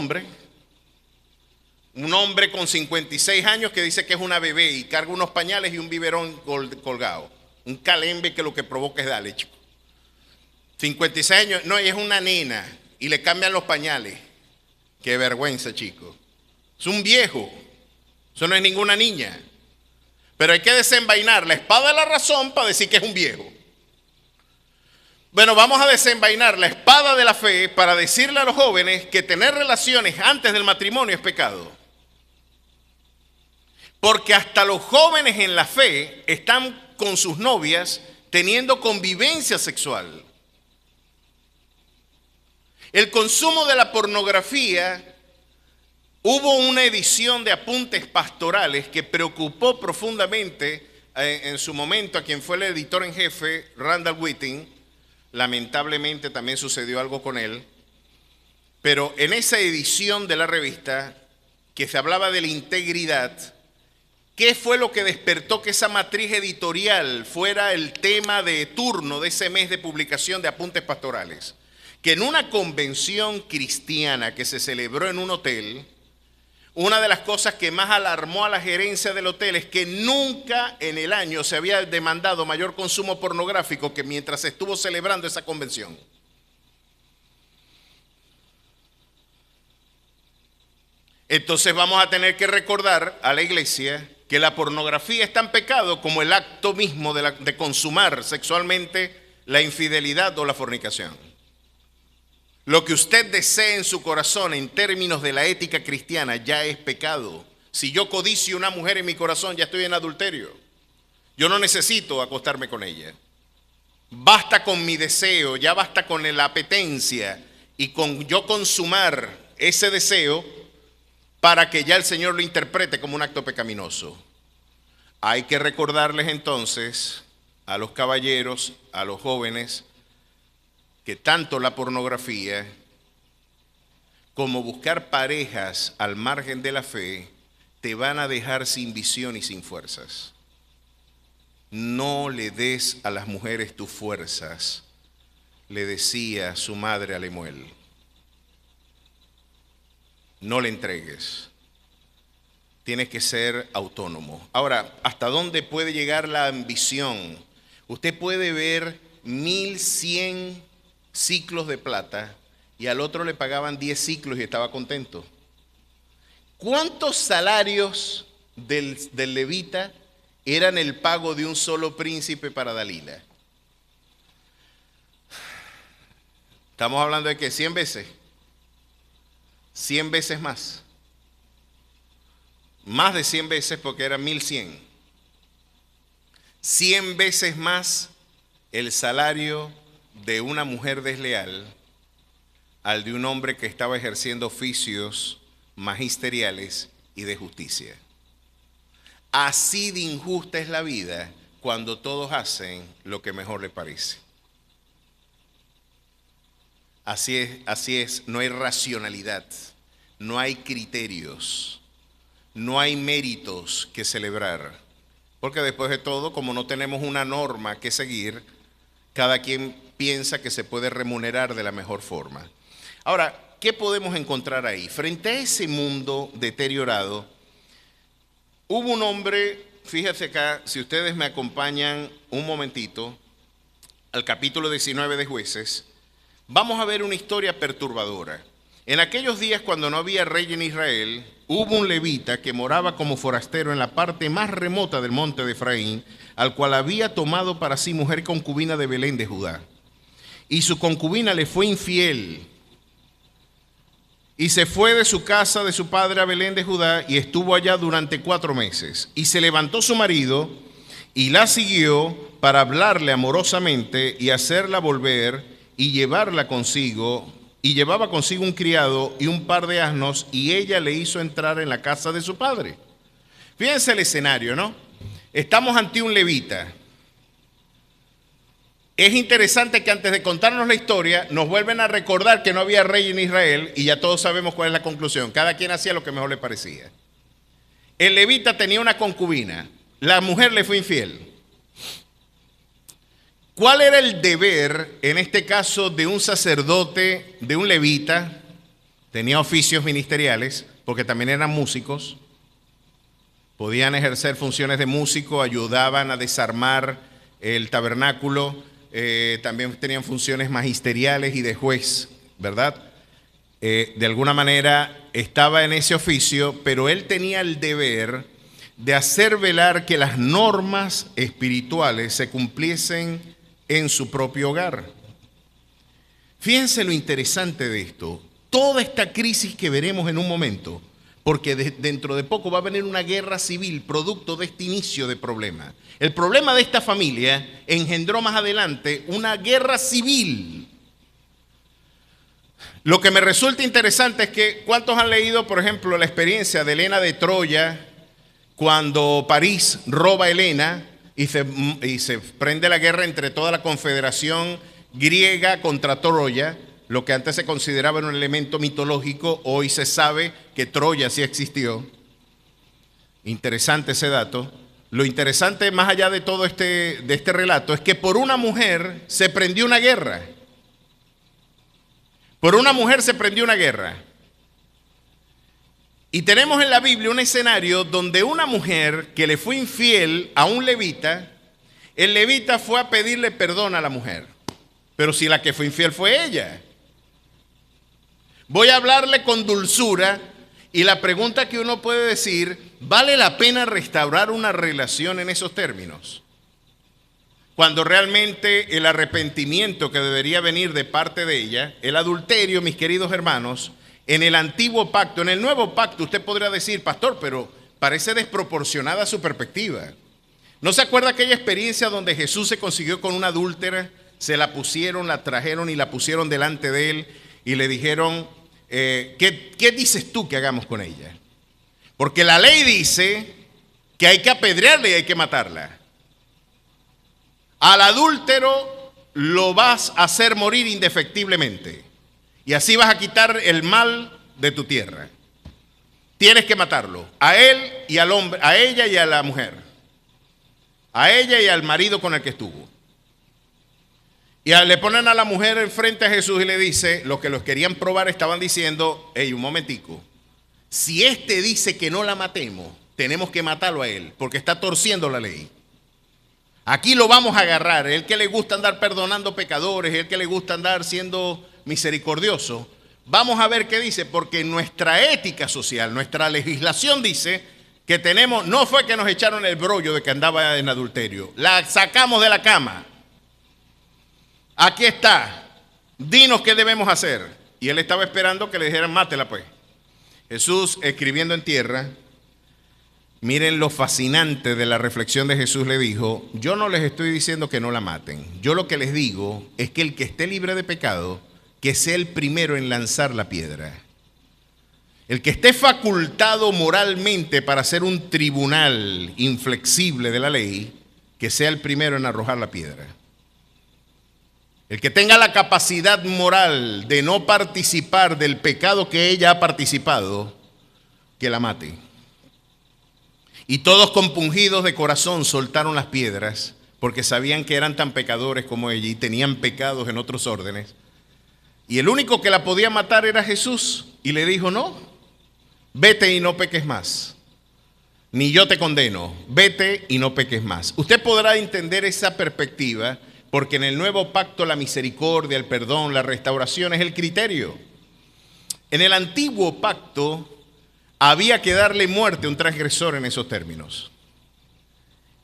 hombre con 56 años que dice que es una bebé y carga unos pañales y un biberón colgado. Un calembe que lo que provoca es darle, chico. 56 años, no, ella es una nena y le cambian los pañales. Qué vergüenza, chico. Es un viejo. Eso no es ninguna niña. Pero hay que desenvainar la espada de la razón para decir que es un viejo. Bueno, vamos a desenvainar la espada de la fe para decirle a los jóvenes que tener relaciones antes del matrimonio es pecado. Porque hasta los jóvenes en la fe están con sus novias teniendo convivencia sexual. El consumo de la pornografía, hubo una edición de Apuntes Pastorales que preocupó profundamente en su momento a quien fue el editor en jefe, Randall Whiting. Lamentablemente también sucedió algo con él, pero en esa edición de la revista que se hablaba de la integridad, ¿qué fue lo que despertó que esa matriz editorial fuera el tema de turno de ese mes de publicación de Apuntes Pastorales? Que en una convención cristiana que se celebró en un hotel, una de las cosas que más alarmó a la gerencia del hotel es que nunca en el año se había demandado mayor consumo pornográfico que mientras se estuvo celebrando esa convención. Entonces vamos a tener que recordar a la iglesia que la pornografía es tan pecado como el acto mismo de consumar sexualmente la infidelidad o la fornicación. Lo que usted desee en su corazón en términos de la ética cristiana ya es pecado. Si yo codicio una mujer en mi corazón, ya estoy en adulterio. Yo no necesito acostarme con ella. Basta con mi deseo, ya basta con la apetencia y con yo consumar ese deseo para que ya el Señor lo interprete como un acto pecaminoso. Hay que recordarles entonces a los caballeros, a los jóvenes, que tanto la pornografía como buscar parejas al margen de la fe te van a dejar sin visión y sin fuerzas. No le des a las mujeres tus fuerzas, le decía su madre a Lemuel. No le entregues. Tienes que ser autónomo. Ahora, ¿hasta dónde puede llegar la ambición? Usted puede ver 1100 ciclos de plata y al otro le pagaban 10 ciclos y estaba contento. ¿Cuántos salarios del levita eran el pago de un solo príncipe para Dalila? Estamos hablando de que 100 veces. 100 veces más. Más de 100 veces porque eran 1100. 100 veces más el salario de una mujer desleal al de un hombre que estaba ejerciendo oficios magisteriales y de justicia. Así de injusta es la vida cuando todos hacen lo que mejor les parece. Así es, no hay racionalidad, no hay criterios, no hay méritos que celebrar. Porque después de todo, como no tenemos una norma que seguir, cada quien piensa que se puede remunerar de la mejor forma. Ahora, ¿qué podemos encontrar ahí? Frente a ese mundo deteriorado, hubo un hombre, fíjense acá, si ustedes me acompañan un momentito, al capítulo 19 de Jueces, vamos a ver una historia perturbadora. En aquellos días, cuando no había rey en Israel, hubo un levita que moraba como forastero en la parte más remota del monte de Efraín, al cual había tomado para sí mujer concubina de Belén de Judá. Y su concubina le fue infiel, y se fue de su casa de su padre a Belén de Judá, y estuvo allá durante 4 meses. Y se levantó su marido, y la siguió para hablarle amorosamente, y hacerla volver, y llevarla consigo, y llevaba consigo un criado y un par de asnos, y ella le hizo entrar en la casa de su padre. Fíjense el escenario, ¿no? Estamos ante un levita. Es interesante que antes de contarnos la historia, nos vuelven a recordar que no había rey en Israel, y ya todos sabemos cuál es la conclusión. Cada quien hacía lo que mejor le parecía. El levita tenía una concubina, la mujer le fue infiel. ¿Cuál era el deber, en este caso, de un sacerdote, de un levita? Tenía oficios ministeriales, porque también eran músicos. Podían ejercer funciones de músico, ayudaban a desarmar el tabernáculo. También tenían funciones magisteriales y de juez, ¿verdad? De alguna manera estaba en ese oficio, pero él tenía el deber de hacer velar que las normas espirituales se cumpliesen en su propio hogar. Fíjense lo interesante de esto. Toda esta crisis que veremos en un momento, porque dentro de poco va a venir una guerra civil producto de este inicio de problema. El problema de esta familia engendró más adelante una guerra civil. Lo que me resulta interesante es que, ¿cuántos han leído, por ejemplo, la experiencia de Helena de Troya, cuando París roba a Helena y se prende la guerra entre toda la confederación griega contra Troya? Lo que antes se consideraba un elemento mitológico, hoy se sabe que Troya sí existió. Interesante ese dato. Lo interesante, más allá de todo este relato, es que por una mujer se prendió una guerra. Por una mujer se prendió una guerra. Y tenemos en la Biblia un escenario donde una mujer que le fue infiel a un levita, el levita fue a pedirle perdón a la mujer. Pero si la que fue infiel fue ella. Voy a hablarle con dulzura, y la pregunta que uno puede decir, ¿vale la pena restaurar una relación en esos términos? Cuando realmente el arrepentimiento que debería venir de parte de ella, el adulterio, mis queridos hermanos, en el antiguo pacto, en el nuevo pacto, usted podría decir, pastor, pero parece desproporcionada su perspectiva. ¿No se acuerda aquella experiencia donde Jesús se consiguió con una adúltera? Se la pusieron, la trajeron y la pusieron delante de él y le dijeron, ¿qué dices tú que hagamos con ella? Porque la ley dice que hay que apedrearla y hay que matarla. Al adúltero lo vas a hacer morir indefectiblemente. Y así vas a quitar el mal de tu tierra. Tienes que matarlo. A él y al hombre, a ella y a la mujer. A ella y al marido con el que estuvo. Y le ponen a la mujer enfrente a Jesús y le dice, los que los querían probar estaban diciendo, hey, un momentico. Si este dice que no la matemos, tenemos que matarlo a él, porque está torciendo la ley. Aquí lo vamos a agarrar, el que le gusta andar perdonando pecadores, el que le gusta andar siendo misericordioso. Vamos a ver qué dice, porque nuestra ética social, nuestra legislación dice que tenemos, no fue que nos echaron el brollo de que andaba en adulterio, la sacamos de la cama. Aquí está, dinos qué debemos hacer. Y él estaba esperando que le dijeran, mátela pues. Jesús, escribiendo en tierra, miren lo fascinante de la reflexión de Jesús, le dijo, yo no les estoy diciendo que no la maten. Yo lo que les digo es que el que esté libre de pecado, que sea el primero en lanzar la piedra. el que esté facultado moralmente para ser un tribunal inflexible de la ley, que sea el primero en arrojar la piedra. El que tenga la capacidad moral de no participar del pecado que ella ha participado, que la mate. Y todos compungidos de corazón soltaron las piedras, porque sabían que eran tan pecadores como ella y tenían pecados en otros órdenes. Y el único que la podía matar era Jesús. Y le dijo, no, vete y no peques más. Ni yo te condeno, vete y no peques más. Usted podrá entender esa perspectiva porque en el nuevo pacto la misericordia, el perdón, la restauración es el criterio. En el antiguo pacto había que darle muerte a un transgresor en esos términos.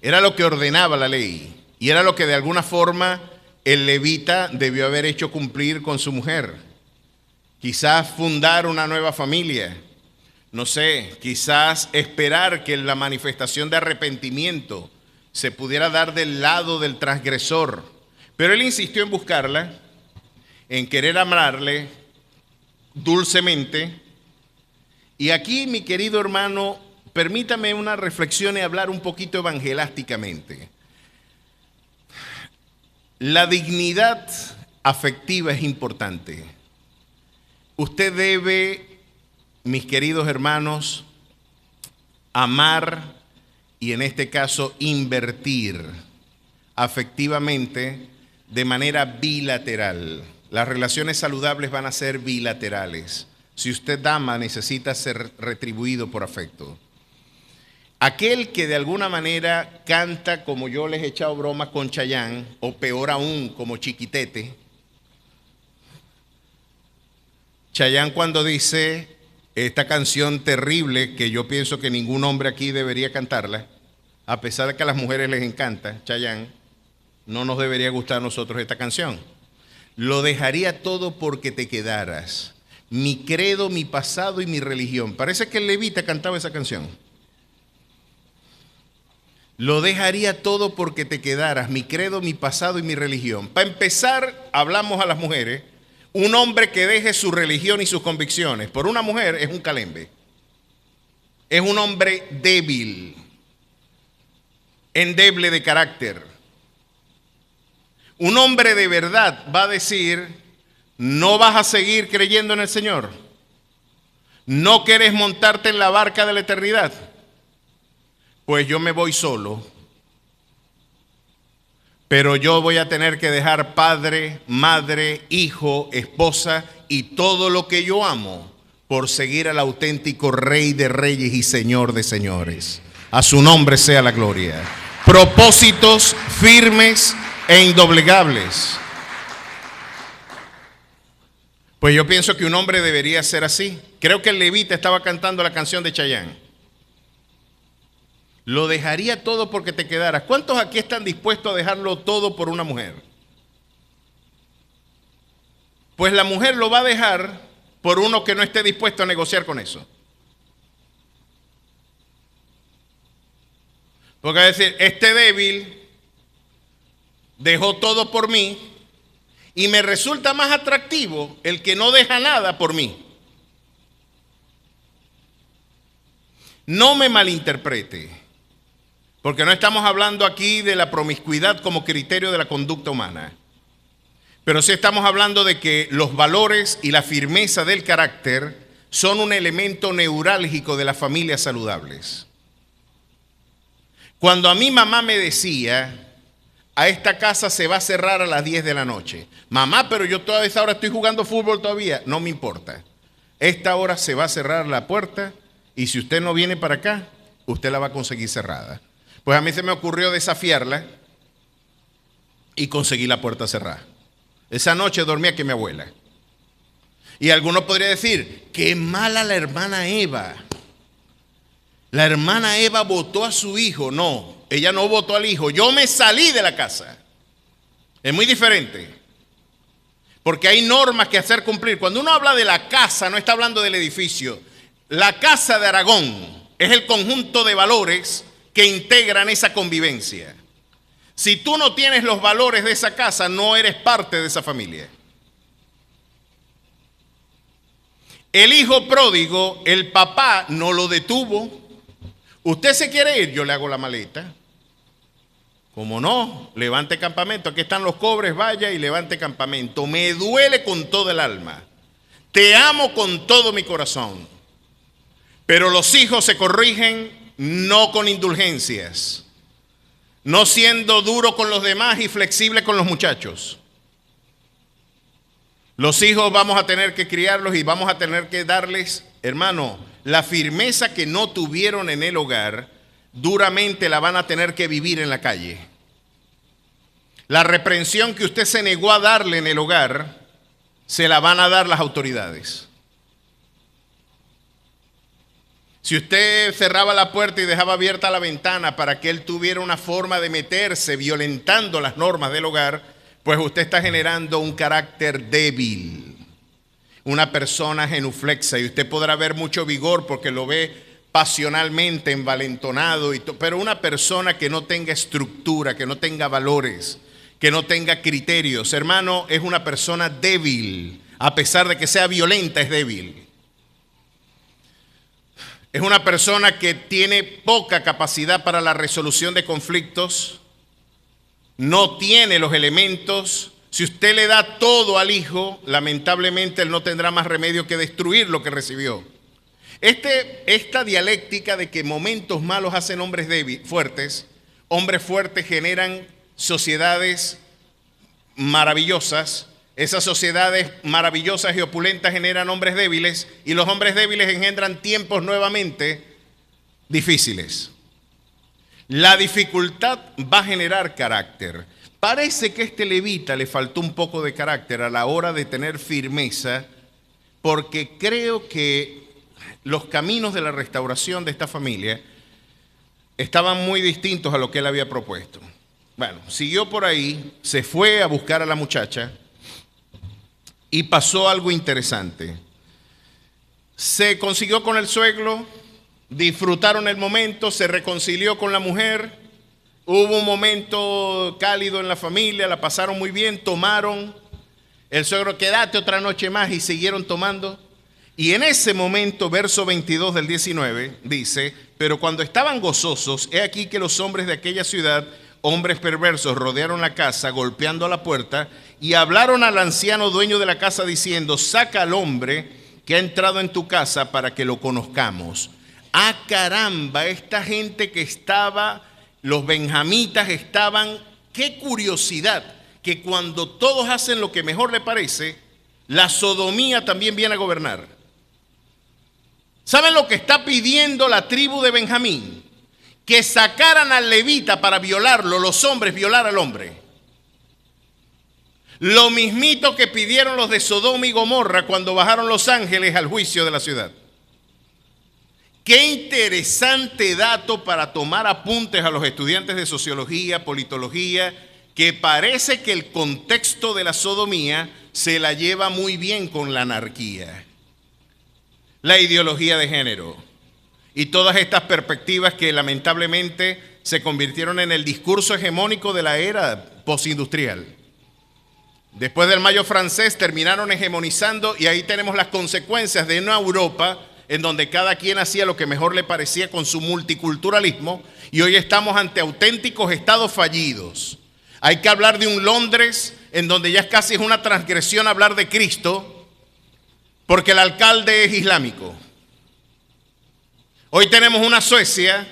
Era lo que ordenaba la ley y era lo que de alguna forma el levita debió haber hecho cumplir con su mujer. Quizás fundar una nueva familia. No sé, quizás esperar que la manifestación de arrepentimiento se pudiera dar del lado del transgresor. Pero él insistió en buscarla, en querer amarle dulcemente. Y aquí, mi querido hermano, permítame una reflexión y hablar un poquito evangelásticamente. La dignidad afectiva es importante. Usted debe, mis queridos hermanos, amar y en este caso invertir afectivamente de manera bilateral. Las relaciones saludables van a ser bilaterales. Si usted ama, necesita ser retribuido por afecto. Aquel que de alguna manera canta, como yo les he echado bromas con Chayanne, o peor aún, como Chiquitete. Chayanne cuando dice esta canción terrible, que yo pienso que ningún hombre aquí debería cantarla, a pesar de que a las mujeres les encanta, Chayanne, no nos debería gustar a nosotros esta canción. Lo dejaría todo porque te quedaras. Mi credo, mi pasado y mi religión. Parece que el levita cantaba esa canción. Lo dejaría todo porque te quedaras. Mi credo, mi pasado y mi religión. Para empezar, hablamos a las mujeres. Un hombre que deje su religión y sus convicciones por una mujer es un calembe. Es un hombre débil, endeble de carácter. Un hombre de verdad va a decir, no vas a seguir creyendo en el Señor. No quieres montarte en la barca de la eternidad. Pues yo me voy solo. Pero yo voy a tener que dejar padre, madre, hijo, esposa y todo lo que yo amo por seguir al auténtico Rey de Reyes y Señor de Señores. A su nombre sea la gloria. Propósitos firmes e indoblegables. Pues yo pienso que un hombre debería ser así. Creo que el levita estaba cantando la canción de Chayanne. Lo dejaría todo porque te quedaras. ¿Cuántos aquí están dispuestos a dejarlo todo por una mujer? Pues la mujer lo va a dejar por uno que no esté dispuesto a negociar con eso. Porque va a decir, este débil dejó todo por mí y me resulta más atractivo el que no deja nada por mí. No me malinterprete. Porque no estamos hablando aquí de la promiscuidad como criterio de la conducta humana. Pero sí estamos hablando de que los valores y la firmeza del carácter son un elemento neurálgico de las familias saludables. Cuando a mi mamá me decía, a esta casa se va a cerrar a las 10 de la noche. Mamá, pero yo toda esa hora estoy jugando fútbol todavía. No me importa. Esta hora se va a cerrar la puerta y si usted no viene para acá, usted la va a conseguir cerrada. Pues a mí se me ocurrió desafiarla y conseguí la puerta cerrada. Esa noche dormía que mi abuela. Y algunos podrían decir, qué mala la hermana Eva. La hermana Eva votó a su hijo. No, ella no votó al hijo. Yo me salí de la casa. Es muy diferente. Porque hay normas que hacer cumplir. Cuando uno habla de la casa, no está hablando del edificio. La casa de Aragón es el conjunto de valores que integran esa convivencia. Si tú no tienes los valores de esa casa, no eres parte de esa familia. El hijo pródigo, el papá no lo detuvo. ¿Usted se quiere ir? Yo le hago la maleta. ¿Cómo no? Levante campamento. Aquí están los cobres, vaya y levante campamento. Me duele con todo el alma. Te amo con todo mi corazón. Pero los hijos se corrigen no con indulgencias, no siendo duro con los demás y flexible con los muchachos. Los hijos vamos a tener que criarlos y vamos a tener que darles, hermano, la firmeza que no tuvieron en el hogar, duramente la van a tener que vivir en la calle. La reprensión que usted se negó a darle en el hogar, se la van a dar las autoridades. Si usted cerraba la puerta y dejaba abierta la ventana para que él tuviera una forma de meterse violentando las normas del hogar, pues usted está generando un carácter débil, una persona genuflexa, y usted podrá ver mucho vigor porque lo ve pasionalmente envalentonado, pero una persona que no tenga estructura, que no tenga valores, que no tenga criterios, hermano, es una persona débil. A pesar de que sea violenta, es débil. Es una persona que tiene poca capacidad para la resolución de conflictos, no tiene los elementos. Si usted le da todo al hijo, lamentablemente él no tendrá más remedio que destruir lo que recibió. Esta dialéctica de que momentos malos hacen hombres fuertes, hombres fuertes generan sociedades maravillosas. Esas sociedades maravillosas y opulentas generan hombres débiles, y los hombres débiles engendran tiempos nuevamente difíciles. La dificultad va a generar carácter. Parece que a este levita le faltó un poco de carácter a la hora de tener firmeza, porque creo que los caminos de la restauración de esta familia estaban muy distintos a lo que él había propuesto. Bueno, siguió por ahí, se fue a buscar a la muchacha. Y pasó algo interesante. Se consiguió con el suegro, disfrutaron el momento, se reconcilió con la mujer, hubo un momento cálido en la familia, la pasaron muy bien, tomaron. El suegro, quédate otra noche más, y siguieron tomando. Y en ese momento, verso 22 del 19, dice: pero cuando estaban gozosos, he aquí que los hombres de aquella ciudad, hombres perversos, rodearon la casa, golpeando a la puerta, y hablaron al anciano dueño de la casa diciendo: saca al hombre que ha entrado en tu casa para que lo conozcamos. Ah, caramba, esta gente que estaba, los benjamitas estaban, qué curiosidad, que cuando todos hacen lo que mejor le parece, la sodomía también viene a gobernar. ¿Saben lo que está pidiendo la tribu de Benjamín? Que sacaran al levita para violarlo, los hombres violar al hombre. Lo mismito que pidieron los de Sodoma y Gomorra cuando bajaron los ángeles al juicio de la ciudad. Qué interesante dato para tomar apuntes a los estudiantes de sociología, politología, que parece que el contexto de la sodomía se la lleva muy bien con la anarquía, la ideología de género y todas estas perspectivas que lamentablemente se convirtieron en el discurso hegemónico de la era postindustrial. Después del Mayo francés terminaron hegemonizando, y ahí tenemos las consecuencias de una Europa en donde cada quien hacía lo que mejor le parecía con su multiculturalismo, y hoy estamos ante auténticos estados fallidos. Hay que hablar de un Londres en donde ya casi es una transgresión hablar de Cristo porque el alcalde es islámico. Hoy tenemos una Suecia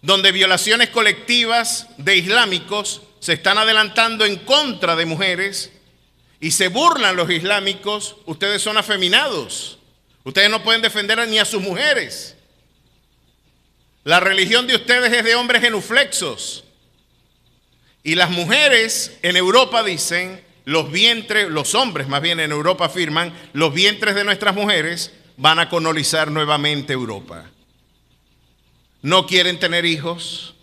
donde violaciones colectivas de islámicos se están adelantando en contra de mujeres y se burlan los islámicos. Ustedes son afeminados. Ustedes no pueden defender ni a sus mujeres. La religión de ustedes es de hombres genuflexos. Y las mujeres en Europa dicen, los vientres, los hombres más bien en Europa afirman, los vientres de nuestras mujeres van a colonizar nuevamente Europa. No quieren tener hijos.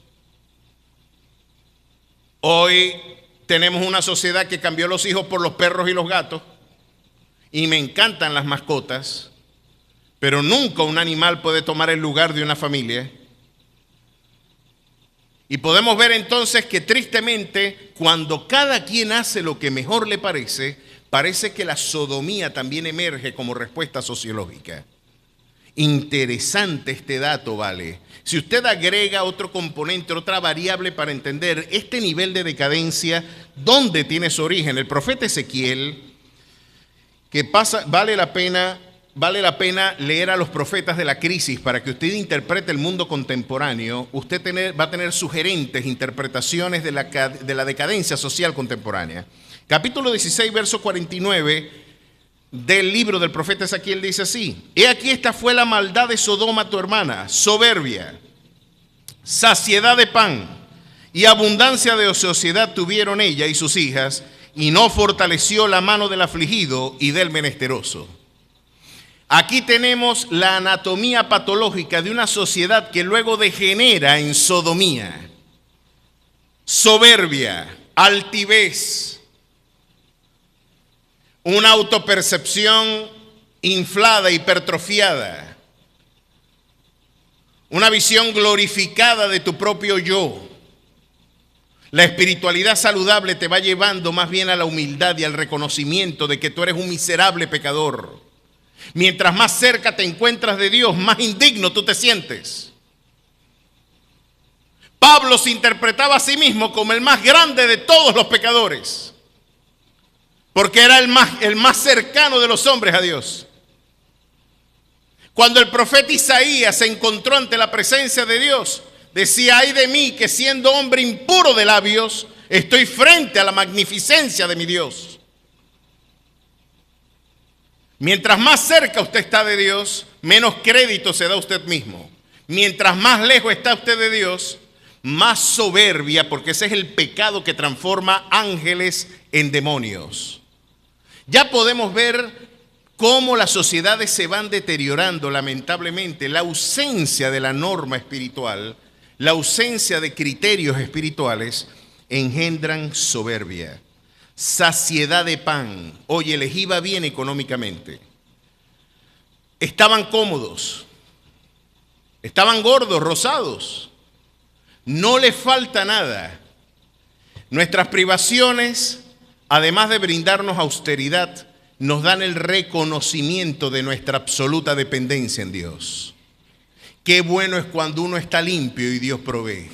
Hoy tenemos una sociedad que cambió los hijos por los perros y los gatos. Y me encantan las mascotas, pero nunca un animal puede tomar el lugar de una familia. Y podemos ver entonces que tristemente, cuando cada quien hace lo que mejor le parece, parece que la sodomía también emerge como respuesta sociológica. Interesante este dato, ¿vale? Si usted agrega otro componente, otra variable para entender este nivel de decadencia, ¿dónde tiene su origen? El profeta Ezequiel, vale la pena leer a los profetas de la crisis para que usted interprete el mundo contemporáneo. Usted va a tener sugerentes interpretaciones de la decadencia social contemporánea. Capítulo 16, verso 49 del libro del profeta Ezequiel dice así: He aquí, esta fue la maldad de Sodoma tu hermana, soberbia, saciedad de pan y abundancia de ociosidad tuvieron ella y sus hijas, y no fortaleció la mano del afligido y del menesteroso. Aquí tenemos la anatomía patológica de una sociedad que luego degenera en sodomía, soberbia, altivez, una autopercepción inflada, hipertrofiada, una visión glorificada de tu propio yo. La espiritualidad saludable te va llevando más bien a la humildad y al reconocimiento de que tú eres un miserable pecador. Mientras más cerca te encuentras de Dios, más indigno tú te sientes. Pablo se interpretaba a sí mismo como el más grande de todos los pecadores, porque era el más cercano de los hombres a Dios. Cuando el profeta Isaías se encontró ante la presencia de Dios, decía: ay de mí, que siendo hombre impuro de labios, estoy frente a la magnificencia de mi Dios. Mientras más cerca usted está de Dios, menos crédito se da a usted mismo. Mientras más lejos está usted de Dios, más soberbia, porque ese es el pecado que transforma ángeles en demonios. Ya podemos ver cómo las sociedades se van deteriorando, lamentablemente. La ausencia de la norma espiritual, la ausencia de criterios espirituales engendran soberbia, saciedad de pan. Oye, les iba bien económicamente. Estaban cómodos, estaban gordos, rosados. No les falta nada. Nuestras privaciones, además de brindarnos austeridad, nos dan el reconocimiento de nuestra absoluta dependencia en Dios. Qué bueno es cuando uno está limpio y Dios provee.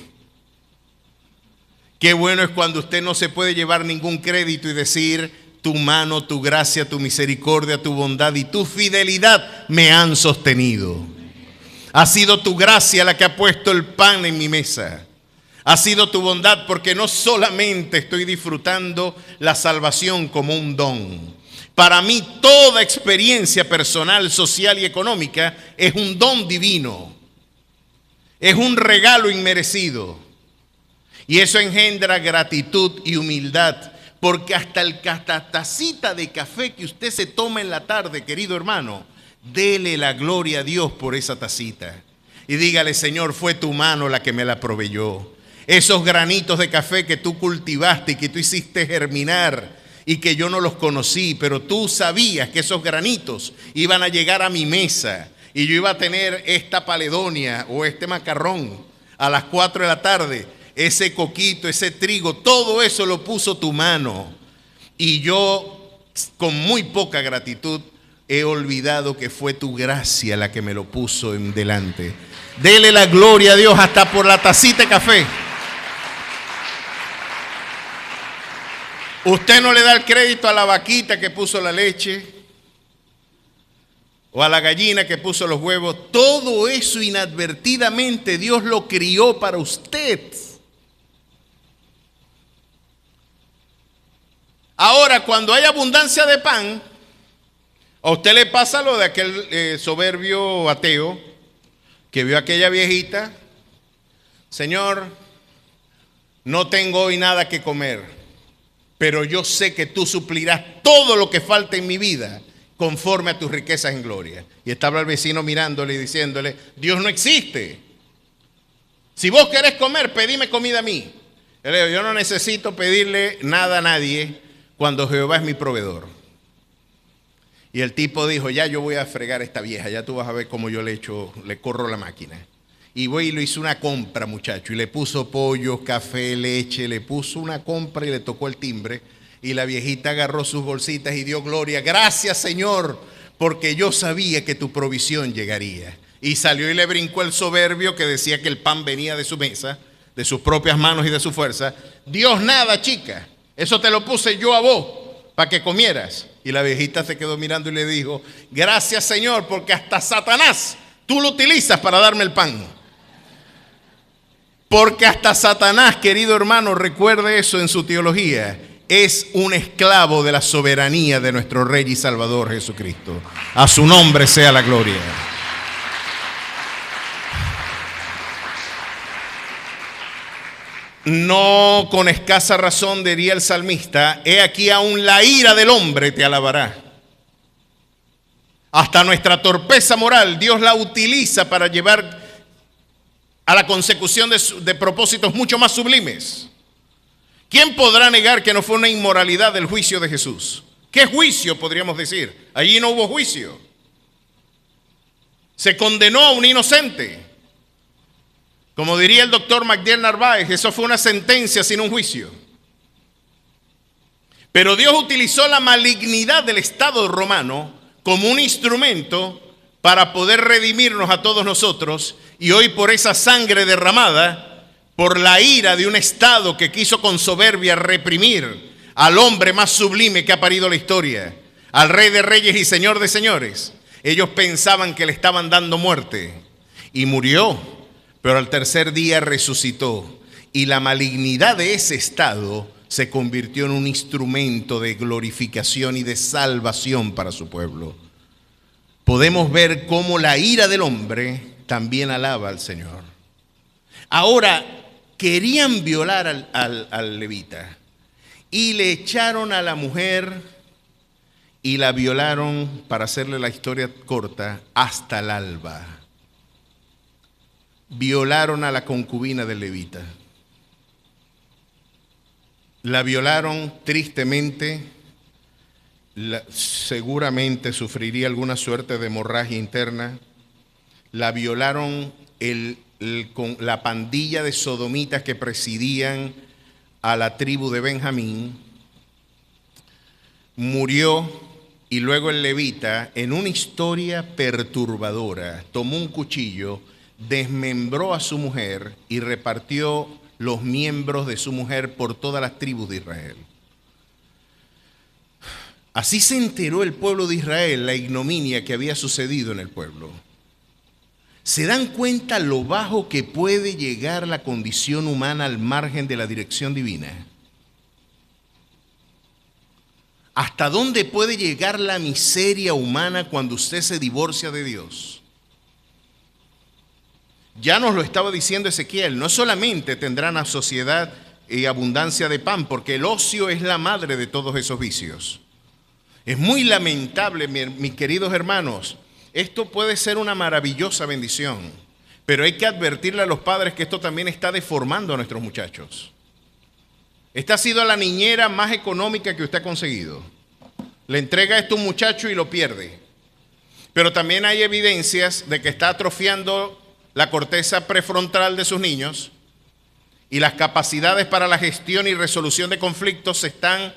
Qué bueno es cuando usted no se puede llevar ningún crédito y decir: tu mano, tu gracia, tu misericordia, tu bondad y tu fidelidad me han sostenido. Ha sido tu gracia la que ha puesto el pan en mi mesa. Ha sido tu bondad, porque no solamente estoy disfrutando la salvación como un don. Para mí toda experiencia personal, social y económica es un don divino. Es un regalo inmerecido. Y eso engendra gratitud y humildad, porque hasta tacita de café que usted se toma en la tarde, querido hermano, dele la gloria a Dios por esa tacita. Y dígale: Señor, fue tu mano la que me la proveyó. Esos granitos de café que tú cultivaste y que tú hiciste germinar y que yo no los conocí, pero tú sabías que esos granitos iban a llegar a mi mesa y yo iba a tener esta paledonia o este macarrón a las 4 de la tarde. Ese coquito, ese trigo, todo eso lo puso tu mano. Y yo, con muy poca gratitud, he olvidado que fue tu gracia la que me lo puso en delante. Dele la gloria a Dios hasta por la tacita de café. Usted no le da el crédito a la vaquita que puso la leche o a la gallina que puso los huevos. Todo eso inadvertidamente Dios lo crió para usted. Ahora, cuando hay abundancia de pan, a usted le pasa lo de aquel soberbio ateo que vio a aquella viejita: Señor, no tengo hoy nada que comer, pero yo sé que tú suplirás todo lo que falta en mi vida conforme a tus riquezas en gloria. Y estaba el vecino mirándole y diciéndole: Dios no existe. Si vos querés comer, pedime comida a mí. Yo no necesito pedirle nada a nadie cuando Jehová es mi proveedor. Y el tipo dijo: ya yo voy a fregar a esta vieja, ya tú vas a ver cómo yo le corro la máquina. Y voy y le hizo una compra, muchacho, y le puso pollo, café, leche, le puso una compra y le tocó el timbre. Y la viejita agarró sus bolsitas y dio gloria. Gracias, Señor, porque yo sabía que tu provisión llegaría. Y salió y le brincó el soberbio que decía que el pan venía de su mesa, de sus propias manos y de su fuerza. Dios nada, chica. Eso te lo puse yo a vos para que comieras. Y la viejita se quedó mirando y le dijo, gracias, Señor, porque hasta Satanás tú lo utilizas para darme el pan. Porque hasta Satanás, querido hermano, recuerde eso en su teología, es un esclavo de la soberanía de nuestro Rey y Salvador Jesucristo. A su nombre sea la gloria. No con escasa razón diría el salmista, he aquí aún la ira del hombre te alabará. Hasta nuestra torpeza moral Dios la utiliza para llevar a la consecución de propósitos mucho más sublimes. ¿Quién podrá negar que no fue una inmoralidad el juicio de Jesús? ¿Qué juicio podríamos decir? Allí no hubo juicio. Se condenó a un inocente. Como diría el doctor Magdiel Narváez, eso fue una sentencia sin un juicio. Pero Dios utilizó la malignidad del Estado romano como un instrumento para poder redimirnos a todos nosotros. Y hoy por esa sangre derramada, por la ira de un Estado que quiso con soberbia reprimir al hombre más sublime que ha parido la historia, al Rey de Reyes y Señor de Señores, ellos pensaban que le estaban dando muerte y murió, pero al tercer día resucitó. Y la malignidad de ese Estado se convirtió en un instrumento de glorificación y de salvación para su pueblo. Podemos ver cómo la ira del hombre también alaba al Señor. Ahora, querían violar al levita y le echaron a la mujer y la violaron, para hacerle la historia corta, hasta el alba. Violaron a la concubina del levita. La violaron tristemente. Seguramente sufriría alguna suerte de hemorragia interna. La violaron con la pandilla de sodomitas que presidían a la tribu de Benjamín. Murió y luego el levita, en una historia perturbadora, tomó un cuchillo, desmembró a su mujer y repartió los miembros de su mujer por todas las tribus de Israel. Así se enteró el pueblo de Israel la ignominia que había sucedido en el pueblo. ¿Se dan cuenta lo bajo que puede llegar la condición humana al margen de la dirección divina? ¿Hasta dónde puede llegar la miseria humana cuando usted se divorcia de Dios? Ya nos lo estaba diciendo Ezequiel, no solamente tendrán a sociedad y abundancia de pan, porque el ocio es la madre de todos esos vicios. Es muy lamentable, mis queridos hermanos. Esto puede ser una maravillosa bendición, pero hay que advertirle a los padres que esto también está deformando a nuestros muchachos. Esta ha sido la niñera más económica que usted ha conseguido. Le entrega esto a un muchacho y lo pierde. Pero también hay evidencias de que está atrofiando la corteza prefrontal de sus niños y las capacidades para la gestión y resolución de conflictos se están,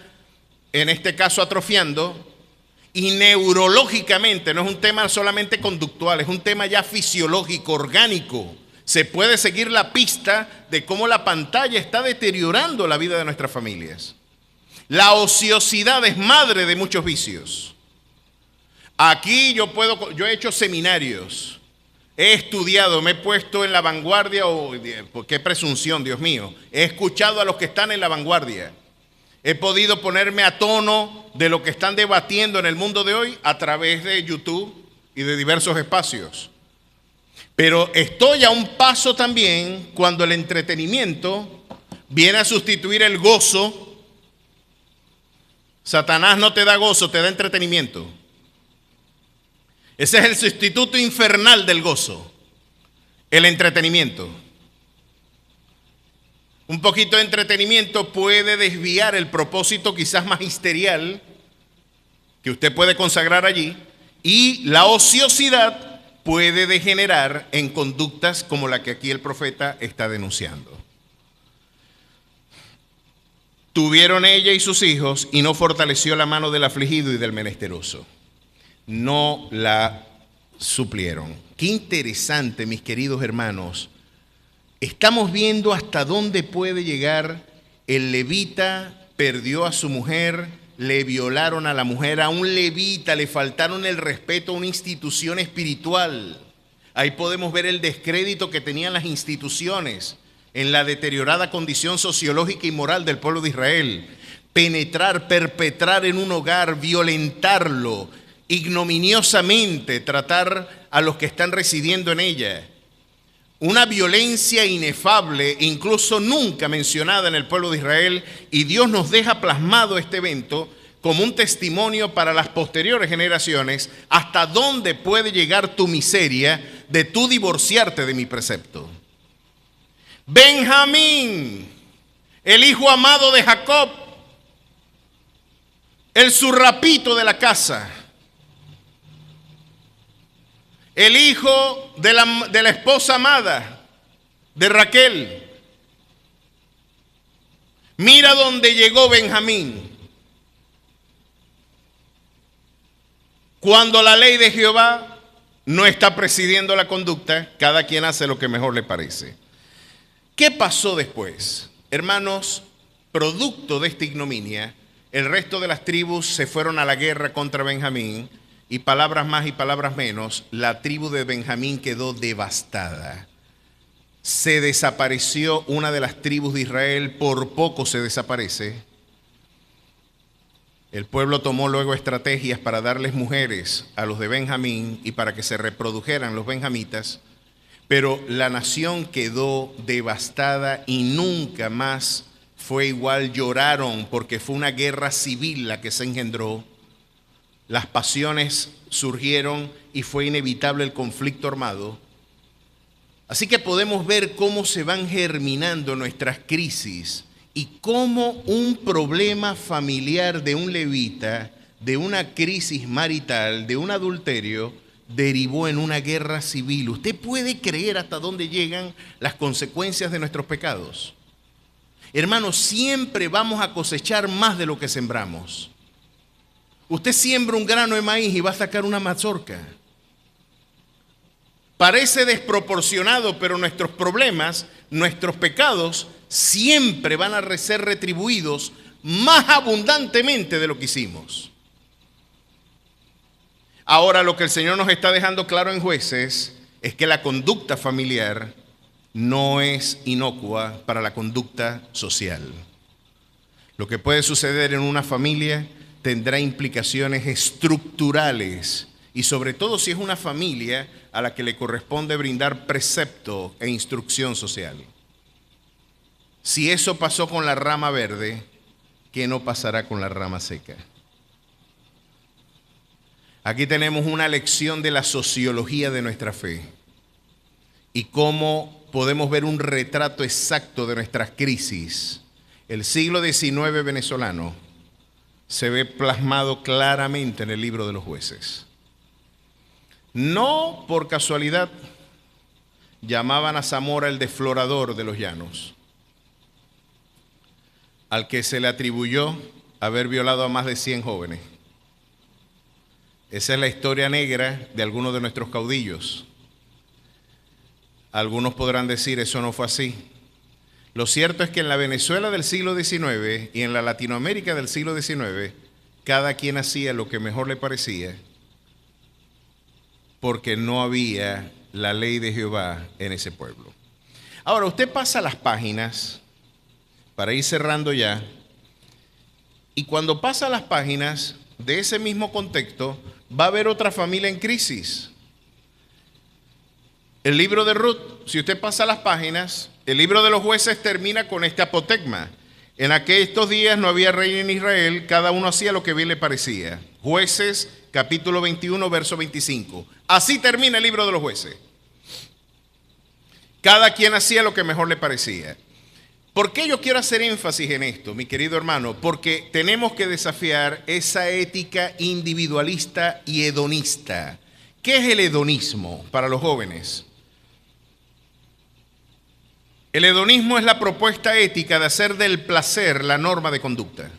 en este caso, atrofiando. Y neurológicamente, no es un tema solamente conductual, es un tema ya fisiológico, orgánico. Se puede seguir la pista de cómo la pantalla está deteriorando la vida de nuestras familias. La ociosidad es madre de muchos vicios. Aquí yo he hecho seminarios, he estudiado, me he puesto en la vanguardia, qué presunción, Dios mío. He escuchado a los que están en la vanguardia. He podido ponerme a tono de lo que están debatiendo en el mundo de hoy a través de YouTube y de diversos espacios. Pero estoy a un paso también cuando el entretenimiento viene a sustituir el gozo. Satanás no te da gozo, te da entretenimiento. Ese es el sustituto infernal del gozo, el entretenimiento. Un poquito de entretenimiento puede desviar el propósito quizás magisterial que usted puede consagrar allí, y la ociosidad puede degenerar en conductas como la que aquí el profeta está denunciando. tuvieron ella y sus hijos, y no fortaleció la mano del afligido y del menesteroso. No la suplieron. Qué interesante, mis queridos hermanos. Estamos viendo hasta dónde puede llegar. El levita perdió a su mujer, le violaron a la mujer. A un levita le faltaron el respeto a una institución espiritual. Ahí podemos ver el descrédito que tenían las instituciones en la deteriorada condición sociológica y moral del pueblo de Israel. Penetrar, perpetrar en un hogar, violentarlo, ignominiosamente tratar a los que están residiendo en ella. Una violencia inefable, incluso nunca mencionada en el pueblo de Israel, y Dios nos deja plasmado este evento como un testimonio para las posteriores generaciones, hasta dónde puede llegar tu miseria de tú divorciarte de mi precepto. Benjamín, el hijo amado de Jacob, el zurrapito de la casa, el hijo de la esposa amada de Raquel. Mira dónde llegó Benjamín. Cuando la ley de Jehová no está presidiendo la conducta, cada quien hace lo que mejor le parece. ¿Qué pasó después? Hermanos, producto de esta ignominia, el resto de las tribus se fueron a la guerra contra Benjamín, y palabras más y palabras menos, la tribu de Benjamín quedó devastada. Se desapareció una de las tribus de Israel, por poco se desaparece. El pueblo tomó luego estrategias para darles mujeres a los de Benjamín y para que se reprodujeran los benjamitas, pero la nación quedó devastada y nunca más fue igual. Lloraron porque fue una guerra civil la que se engendró. Las pasiones surgieron y fue inevitable el conflicto armado. Así que podemos ver cómo se van germinando nuestras crisis y cómo un problema familiar de un levita, de una crisis marital, de un adulterio, derivó en una guerra civil. ¿Usted puede creer hasta dónde llegan las consecuencias de nuestros pecados? Hermanos, siempre vamos a cosechar más de lo que sembramos. Usted siembra un grano de maíz y va a sacar una mazorca. Parece desproporcionado, pero nuestros problemas, nuestros pecados, siempre van a ser retribuidos más abundantemente de lo que hicimos. Ahora, lo que el Señor nos está dejando claro en Jueces es que la conducta familiar no es inocua para la conducta social. Lo que puede suceder en una familia tendrá implicaciones estructurales, y sobre todo si es una familia a la que le corresponde brindar precepto e instrucción social. Si eso pasó con la rama verde, ¿qué no pasará con la rama seca? Aquí tenemos una lección de la sociología de nuestra fe y cómo podemos ver un retrato exacto de nuestras crisis. El siglo XIX venezolano se ve plasmado claramente en el libro de los Jueces. No por casualidad llamaban a Zamora el desflorador de los llanos, al que se le atribuyó haber violado a más de 100 jóvenes. Esa es la historia negra de algunos de nuestros caudillos. Algunos podrán decir, eso no fue así. Lo cierto es que en la Venezuela del siglo XIX y en la Latinoamérica del siglo XIX, cada quien hacía lo que mejor le parecía, porque no había la ley de Jehová en ese pueblo. Ahora, usted pasa las páginas, para ir cerrando ya, y cuando pasa las páginas de ese mismo contexto, va a haber otra familia en crisis. El libro de Ruth, si usted pasa las páginas, el libro de los Jueces termina con este apotegma. En aquellos días no había rey en Israel, cada uno hacía lo que bien le parecía. Jueces, capítulo 21, verso 25. Así termina el libro de los Jueces. Cada quien hacía lo que mejor le parecía. ¿Por qué yo quiero hacer énfasis en esto, mi querido hermano? Porque tenemos que desafiar esa ética individualista y hedonista. ¿Qué es el hedonismo para los jóvenes? El hedonismo es la propuesta ética de hacer del placer la norma de conducta.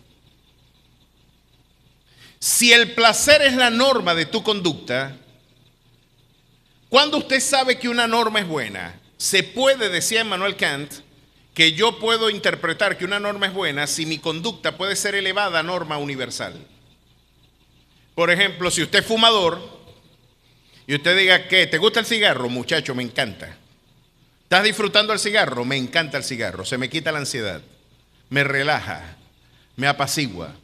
Si el placer es la norma de tu conducta, ¿cuándo usted sabe que una norma es buena? Se puede, decía Immanuel Kant, que yo puedo interpretar que una norma es buena si mi conducta puede ser elevada a norma universal. Por ejemplo, si usted es fumador y usted diga que ¿te gusta el cigarro? Muchacho, me encanta. ¿Estás disfrutando el cigarro? Me encanta el cigarro, se me quita la ansiedad, me relaja, me apacigua.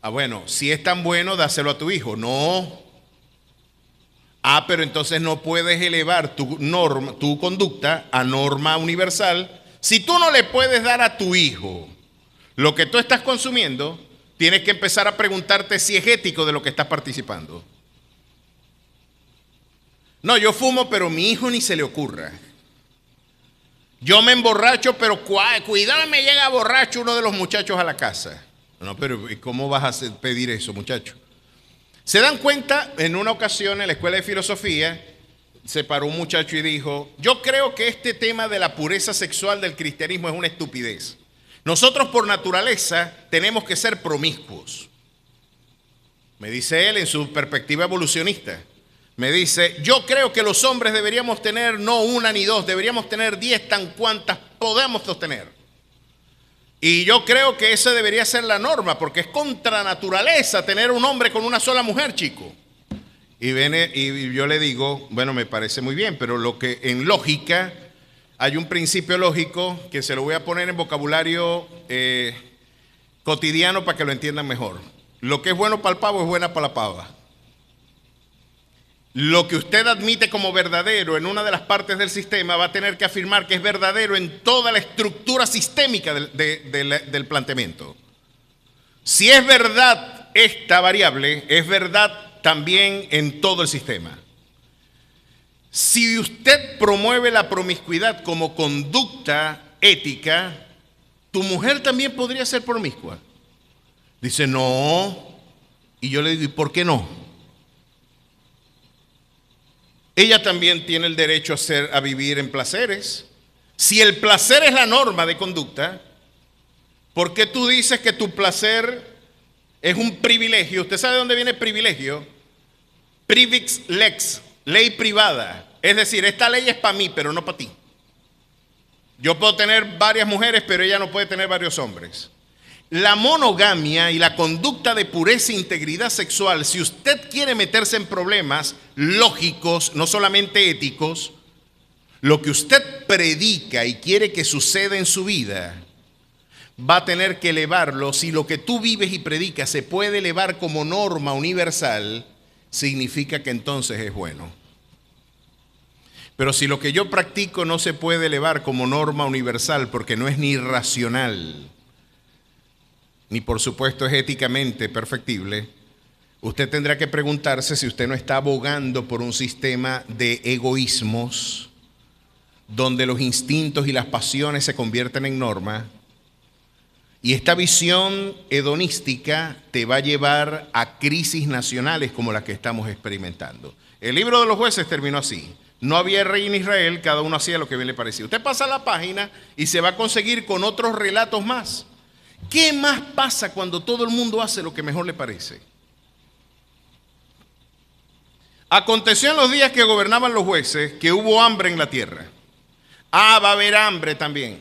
Ah, bueno, si es tan bueno, dáselo a tu hijo. No. Ah, pero entonces no puedes elevar tu norma, tu conducta a norma universal. Si tú no le puedes dar a tu hijo lo que tú estás consumiendo, tienes que empezar a preguntarte si es ético de lo que estás participando. No, yo fumo, pero a mi hijo ni se le ocurra. Yo me emborracho, pero cuidado, me llega borracho uno de los muchachos a la casa. No, pero ¿cómo vas a pedir eso, muchacho? ¿Se dan cuenta? En una ocasión en la escuela de filosofía se paró un muchacho y dijo: yo creo que este tema de la pureza sexual del cristianismo es una estupidez. Nosotros por naturaleza tenemos que ser promiscuos. Me dice él en su perspectiva evolucionista. Me dice: yo creo que los hombres deberíamos tener no una ni dos, deberíamos tener 10 tan cuantas podamos sostener. Y yo creo que esa debería ser la norma, porque es contra naturaleza tener un hombre con una sola mujer, chico. Y yo le digo: bueno, me parece muy bien, pero lo que en lógica, hay un principio lógico que se lo voy a poner en vocabulario cotidiano para que lo entiendan mejor. Lo que es bueno para el pavo es buena para la pava. Lo que usted admite como verdadero en una de las partes del sistema va a tener que afirmar que es verdadero en toda la estructura sistémica del planteamiento. Si es verdad esta variable, es verdad también en todo el sistema. Si usted promueve la promiscuidad como conducta ética, tu mujer también podría ser promiscua. Dice: no. Y yo le digo: ¿y por qué no? Ella también tiene el derecho a vivir en placeres. Si el placer es la norma de conducta, ¿por qué tú dices que tu placer es un privilegio? ¿Usted sabe de dónde viene privilegio? Privix lex, ley privada. Es decir, esta ley es para mí, pero no para ti. Yo puedo tener varias mujeres, pero ella no puede tener varios hombres. La monogamia y la conducta de pureza e integridad sexual, si usted quiere meterse en problemas lógicos, no solamente éticos, lo que usted predica y quiere que suceda en su vida, va a tener que elevarlo. Si lo que tú vives y predicas se puede elevar como norma universal, significa que entonces es bueno. Pero si lo que yo practico no se puede elevar como norma universal porque no es ni racional, ni por supuesto es éticamente perfectible, usted tendrá que preguntarse si usted no está abogando por un sistema de egoísmos donde los instintos y las pasiones se convierten en norma, y esta visión hedonística te va a llevar a crisis nacionales como las que estamos experimentando. El libro de los Jueces terminó así: no había rey en Israel, cada uno hacía lo que bien le parecía. Usted pasa la página y se va a conseguir con otros relatos más. ¿Qué más pasa cuando todo el mundo hace lo que mejor le parece? Aconteció en los días que gobernaban los jueces que hubo hambre en la tierra. Ah, va a haber hambre también.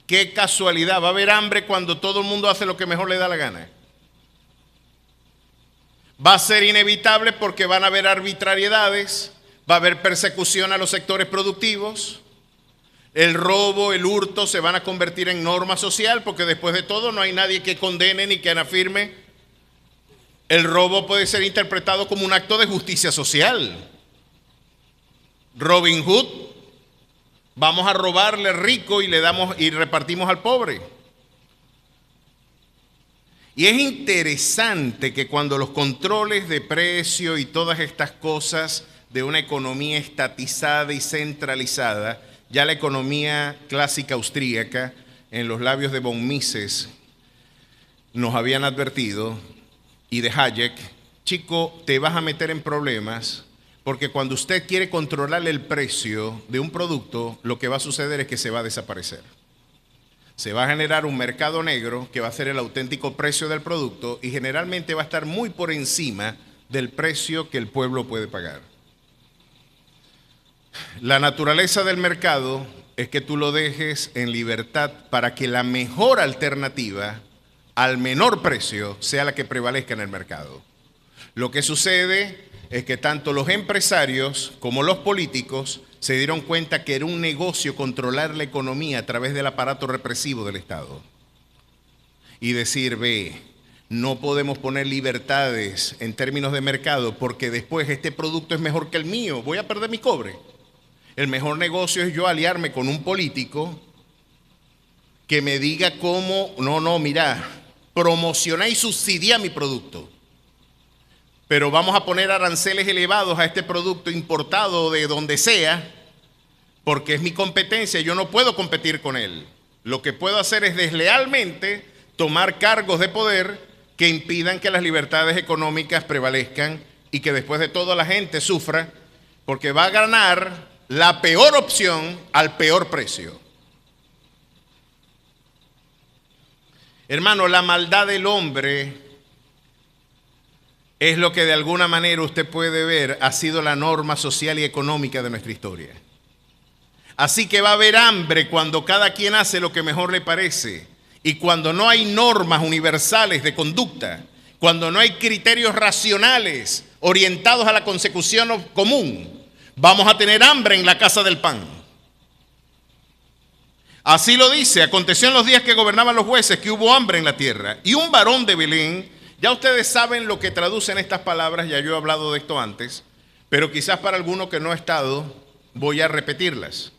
Qué casualidad, va a haber hambre cuando todo el mundo hace lo que mejor le da la gana. Va a ser inevitable porque van a haber arbitrariedades, va a haber persecución a los sectores productivos. El robo, el hurto se van a convertir en norma social porque después de todo no hay nadie que condene ni que afirme. El robo puede ser interpretado como un acto de justicia social. Robin Hood, vamos a robarle al rico y le damos y repartimos al pobre. Y es interesante que cuando los controles de precio y todas estas cosas de una economía estatizada y centralizada, ya la economía clásica austríaca, en los labios de von Mises, nos habían advertido, y de Hayek: chico, te vas a meter en problemas Porque cuando usted quiere controlar el precio de un producto, lo que va a suceder es que se va a desaparecer. Se va a generar un mercado negro que va a ser el auténtico precio del producto y generalmente va a estar muy por encima del precio que el pueblo puede pagar. La naturaleza del mercado es que tú lo dejes en libertad para que la mejor alternativa al menor precio sea la que prevalezca en el mercado. Lo que sucede es que tanto los empresarios como los políticos se dieron cuenta que era un negocio controlar la economía a través del aparato represivo del Estado. Y decir, ve, no podemos poner libertades en términos de mercado porque después este producto es mejor que el mío, voy a perder mi cobre. El mejor negocio es yo aliarme con un político que me diga cómo, mira, promociona y subsidia mi producto. Pero vamos a poner aranceles elevados a este producto importado de donde sea, porque es mi competencia, yo no puedo competir con él. Lo que puedo hacer es deslealmente tomar cargos de poder que impidan que las libertades económicas prevalezcan y que después de todo la gente sufra, porque va a ganar la peor opción al peor precio. Hermano, la maldad del hombre es lo que de alguna manera usted puede ver ha sido la norma social y económica de nuestra historia. Así que va a haber hambre cuando cada quien hace lo que mejor le parece y cuando no hay normas universales de conducta, cuando no hay criterios racionales orientados a la consecución común, vamos a tener hambre en la casa del pan. Así lo dice, aconteció en los días que gobernaban los jueces que hubo hambre en la tierra y un varón de Belén. Ya ustedes saben lo que traducen estas palabras, ya yo he hablado de esto antes, pero quizás para alguno que no ha estado, voy a repetirlas.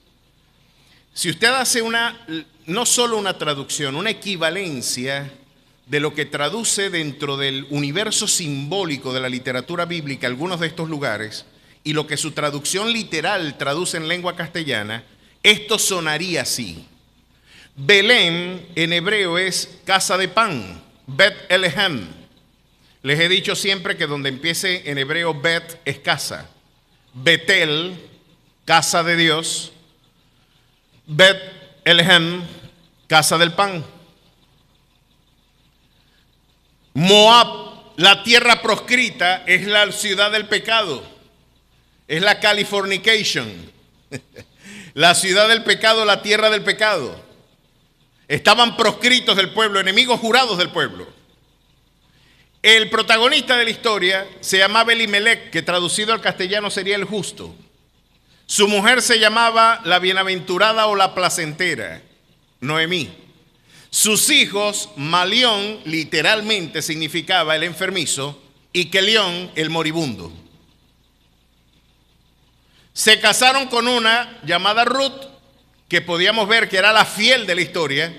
Si usted hace no solo una traducción, una equivalencia de lo que traduce dentro del universo simbólico de la literatura bíblica algunos de estos lugares, y lo que su traducción literal traduce en lengua castellana, esto sonaría así. Belén en hebreo es casa de pan, Bet-Elehem. Les he dicho siempre que donde empiece en hebreo Bet es casa. Betel, casa de Dios. Bet-Elehem, casa del pan. Moab, la tierra proscrita, es la ciudad del pecado. Es la Californication. La ciudad del pecado, la tierra del pecado. Estaban proscritos del pueblo, enemigos jurados del pueblo. El protagonista de la historia se llamaba Elimelec, que traducido al castellano sería el justo. Su mujer se llamaba la bienaventurada o la placentera, Noemí. Sus hijos, Malión, literalmente significaba el enfermizo, y Kelión, el moribundo. Se casaron con una llamada Ruth, que podíamos ver que era la fiel de la historia,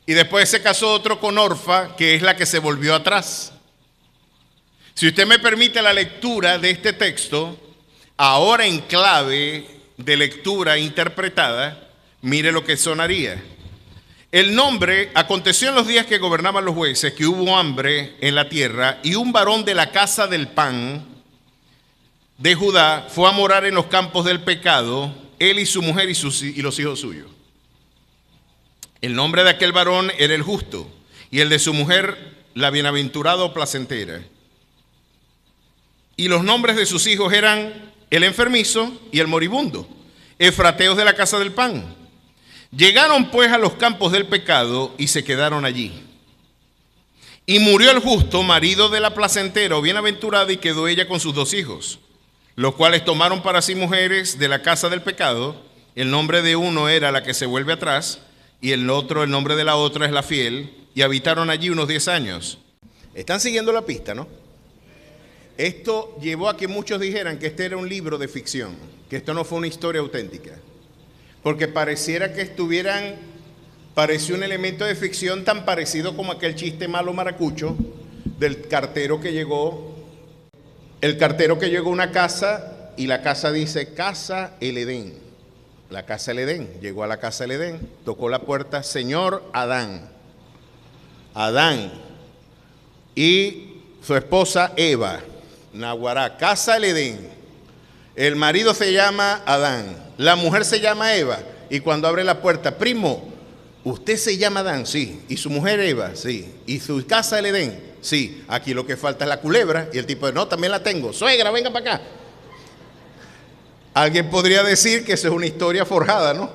y después se casó otro con Orfa, que es la que se volvió atrás. Si usted me permite la lectura de este texto, ahora en clave de lectura interpretada, mire lo que sonaría. El nombre, aconteció en los días que gobernaban los jueces, que hubo hambre en la tierra, y un varón de la casa del pan de Judá fue a morar en los campos del pecado, él y su mujer y los hijos suyos. El nombre de aquel varón era el justo, y el de su mujer la bienaventurada o placentera. Y los nombres de sus hijos eran el enfermizo y el moribundo, efrateos de la casa del pan. Llegaron pues a los campos del pecado y se quedaron allí. Y murió el justo, marido de la placentera o bienaventurada, y quedó ella con sus 2 hijos, los cuales tomaron para sí mujeres de la casa del pecado. El nombre de uno era la que se vuelve atrás, y el nombre de la otra es la fiel, y habitaron allí unos 10 años. ¿Están siguiendo la pista, no? Esto llevó a que muchos dijeran que este era un libro de ficción, que esto no fue una historia auténtica, porque pareciera que pareció un elemento de ficción tan parecido como aquel chiste malo maracucho del cartero que llegó, el cartero que llegó a una casa y la casa dice Casa El Edén, la casa El Edén, llegó a la casa El Edén, tocó la puerta, señor Adán, y su esposa Eva, Naguará, casa El Edén. El marido se llama Adán, la mujer se llama Eva, y cuando abre la puerta, primo, ¿usted se llama Adán? Sí. ¿Y su mujer Eva? Sí. ¿Y su casa el Edén? Sí. Aquí lo que falta es la culebra. Y el tipo no, también la tengo. Suegra, venga para acá. Alguien podría decir que eso es una historia forjada, ¿no?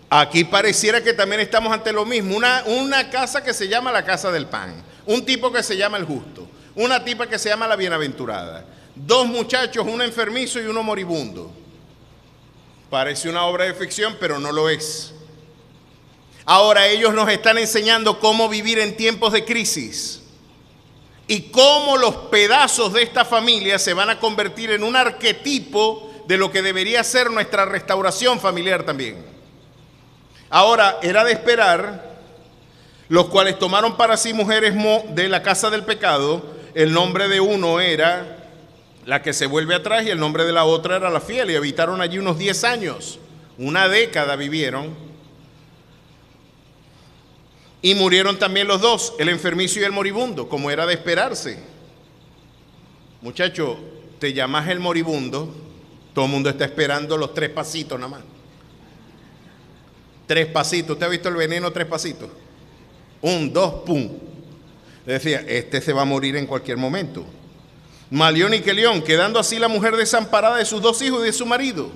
Aquí pareciera que también estamos ante lo mismo. Una casa que se llama la casa del pan. Un tipo que se llama el justo. Una tipa que se llama la bienaventurada. Dos muchachos, uno enfermizo y uno moribundo. Parece una obra de ficción, pero no lo es. Ahora ellos nos están enseñando cómo vivir en tiempos de crisis y cómo los pedazos de esta familia se van a convertir en un arquetipo de lo que debería ser nuestra restauración familiar también. Ahora, era de esperar, los cuales tomaron para sí mujeres de la casa del pecado. El nombre de uno era la que se vuelve atrás y el nombre de la otra era la fiel, y habitaron allí unos 10 años, una década vivieron, y murieron también los dos, el enfermizo y el moribundo, como era de esperarse. Muchacho, te llamas el moribundo, todo el mundo está esperando los 3 pasitos nada más. 3 pasitos, ¿usted ha visto el veneno 3 pasitos? 1, 2, pum. Le decía, este se va a morir en cualquier momento. Malión y Kelión, quedando así la mujer desamparada de sus 2 hijos y de su marido.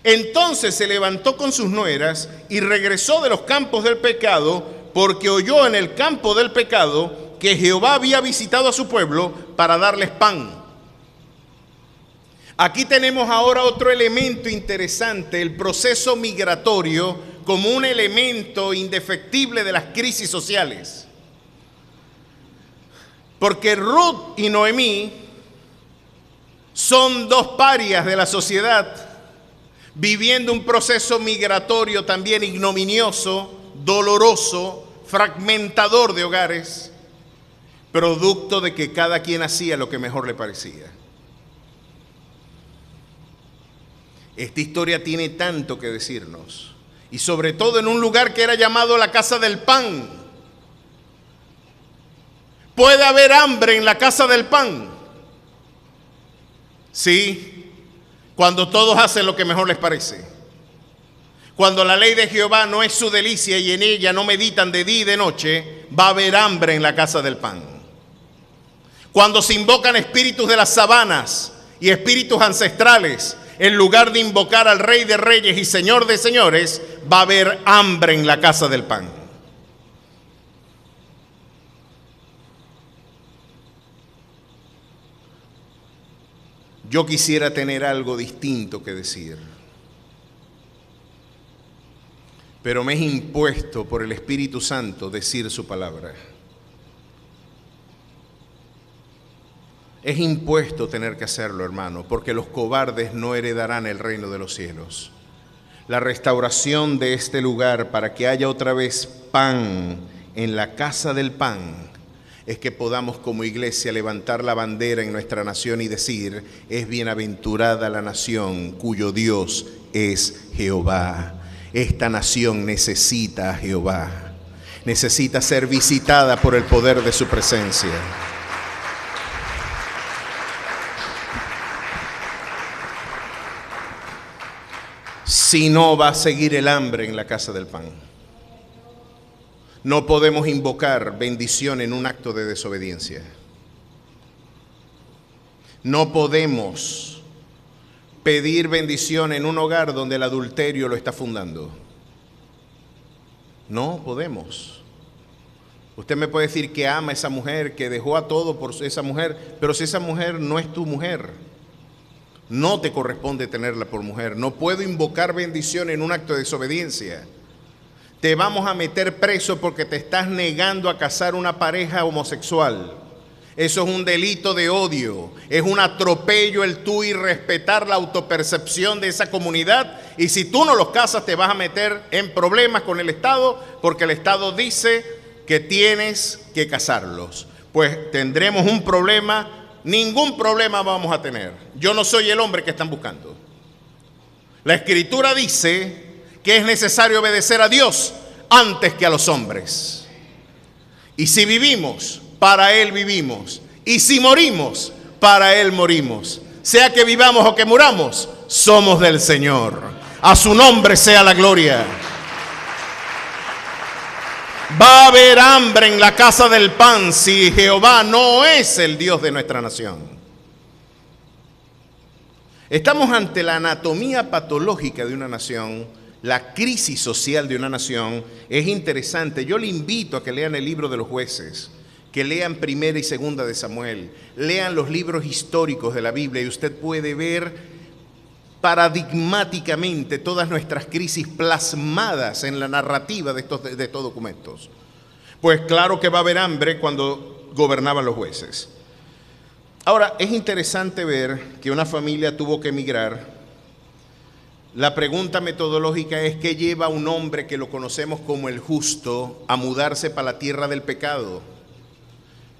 Entonces se levantó con sus nueras y regresó de los campos del pecado, porque oyó en el campo del pecado que Jehová había visitado a su pueblo para darles pan. Aquí tenemos ahora otro elemento interesante, el proceso migratorio como un elemento indefectible de las crisis sociales. Porque Ruth y Noemí son 2 parias de la sociedad, viviendo un proceso migratorio también ignominioso, doloroso, fragmentador de hogares, producto de que cada quien hacía lo que mejor le parecía. Esta historia tiene tanto que decirnos, y sobre todo en un lugar que era llamado la casa del pan. ¿Puede haber hambre en la casa del pan? Sí, cuando todos hacen lo que mejor les parece. Cuando la ley de Jehová no es su delicia y en ella no meditan de día y de noche, va a haber hambre en la casa del pan. Cuando se invocan espíritus de las sabanas y espíritus ancestrales, en lugar de invocar al Rey de Reyes y Señor de Señores, va a haber hambre en la casa del pan. Yo quisiera tener algo distinto que decir, pero me es impuesto por el Espíritu Santo decir su palabra. Es impuesto tener que hacerlo, hermano, porque los cobardes no heredarán el reino de los cielos. La restauración de este lugar para que haya otra vez pan en la casa del pan es que podamos como iglesia levantar la bandera en nuestra nación y decir: es bienaventurada la nación cuyo Dios es Jehová. Esta nación necesita a Jehová, necesita ser visitada por el poder de su presencia. Si no, va a seguir el hambre en la casa del pan. No podemos invocar bendición en un acto de desobediencia. No podemos pedir bendición en un hogar donde el adulterio lo está fundando. No podemos. Usted me puede decir que ama a esa mujer, que dejó a todo por esa mujer, pero si esa mujer no es tu mujer, no te corresponde tenerla por mujer. No puedo invocar bendición en un acto de desobediencia. Te vamos a meter preso porque te estás negando a casar una pareja homosexual. Eso es un delito de odio, es un atropello el tú irrespetar la autopercepción de esa comunidad, y si tú no los casas te vas a meter en problemas con el Estado, porque el Estado dice que tienes que casarlos. Pues tendremos un problema, ningún problema vamos a tener. Yo no soy el hombre que están buscando. La Escritura dice que es necesario obedecer a Dios antes que a los hombres. Y si vivimos, para Él vivimos, y si morimos, para Él morimos. sea que vivamos o que muramos, somos del Señor. A su nombre sea la gloria. Va a haber hambre en la casa del pan si Jehová no es el Dios de nuestra nación. Estamos ante la anatomía patológica de una nación, la crisis social de una nación. Es interesante. Yo le invito a que lean el libro de los Jueces, que lean Primera y Segunda de Samuel, lean los libros históricos de la Biblia y usted puede ver paradigmáticamente todas nuestras crisis plasmadas en la narrativa de estos documentos. Pues claro que va a haber hambre cuando gobernaban los jueces. Ahora, es interesante ver que una familia tuvo que emigrar. La pregunta metodológica es: ¿qué lleva a un hombre que lo conocemos como el justo a mudarse para la tierra del pecado?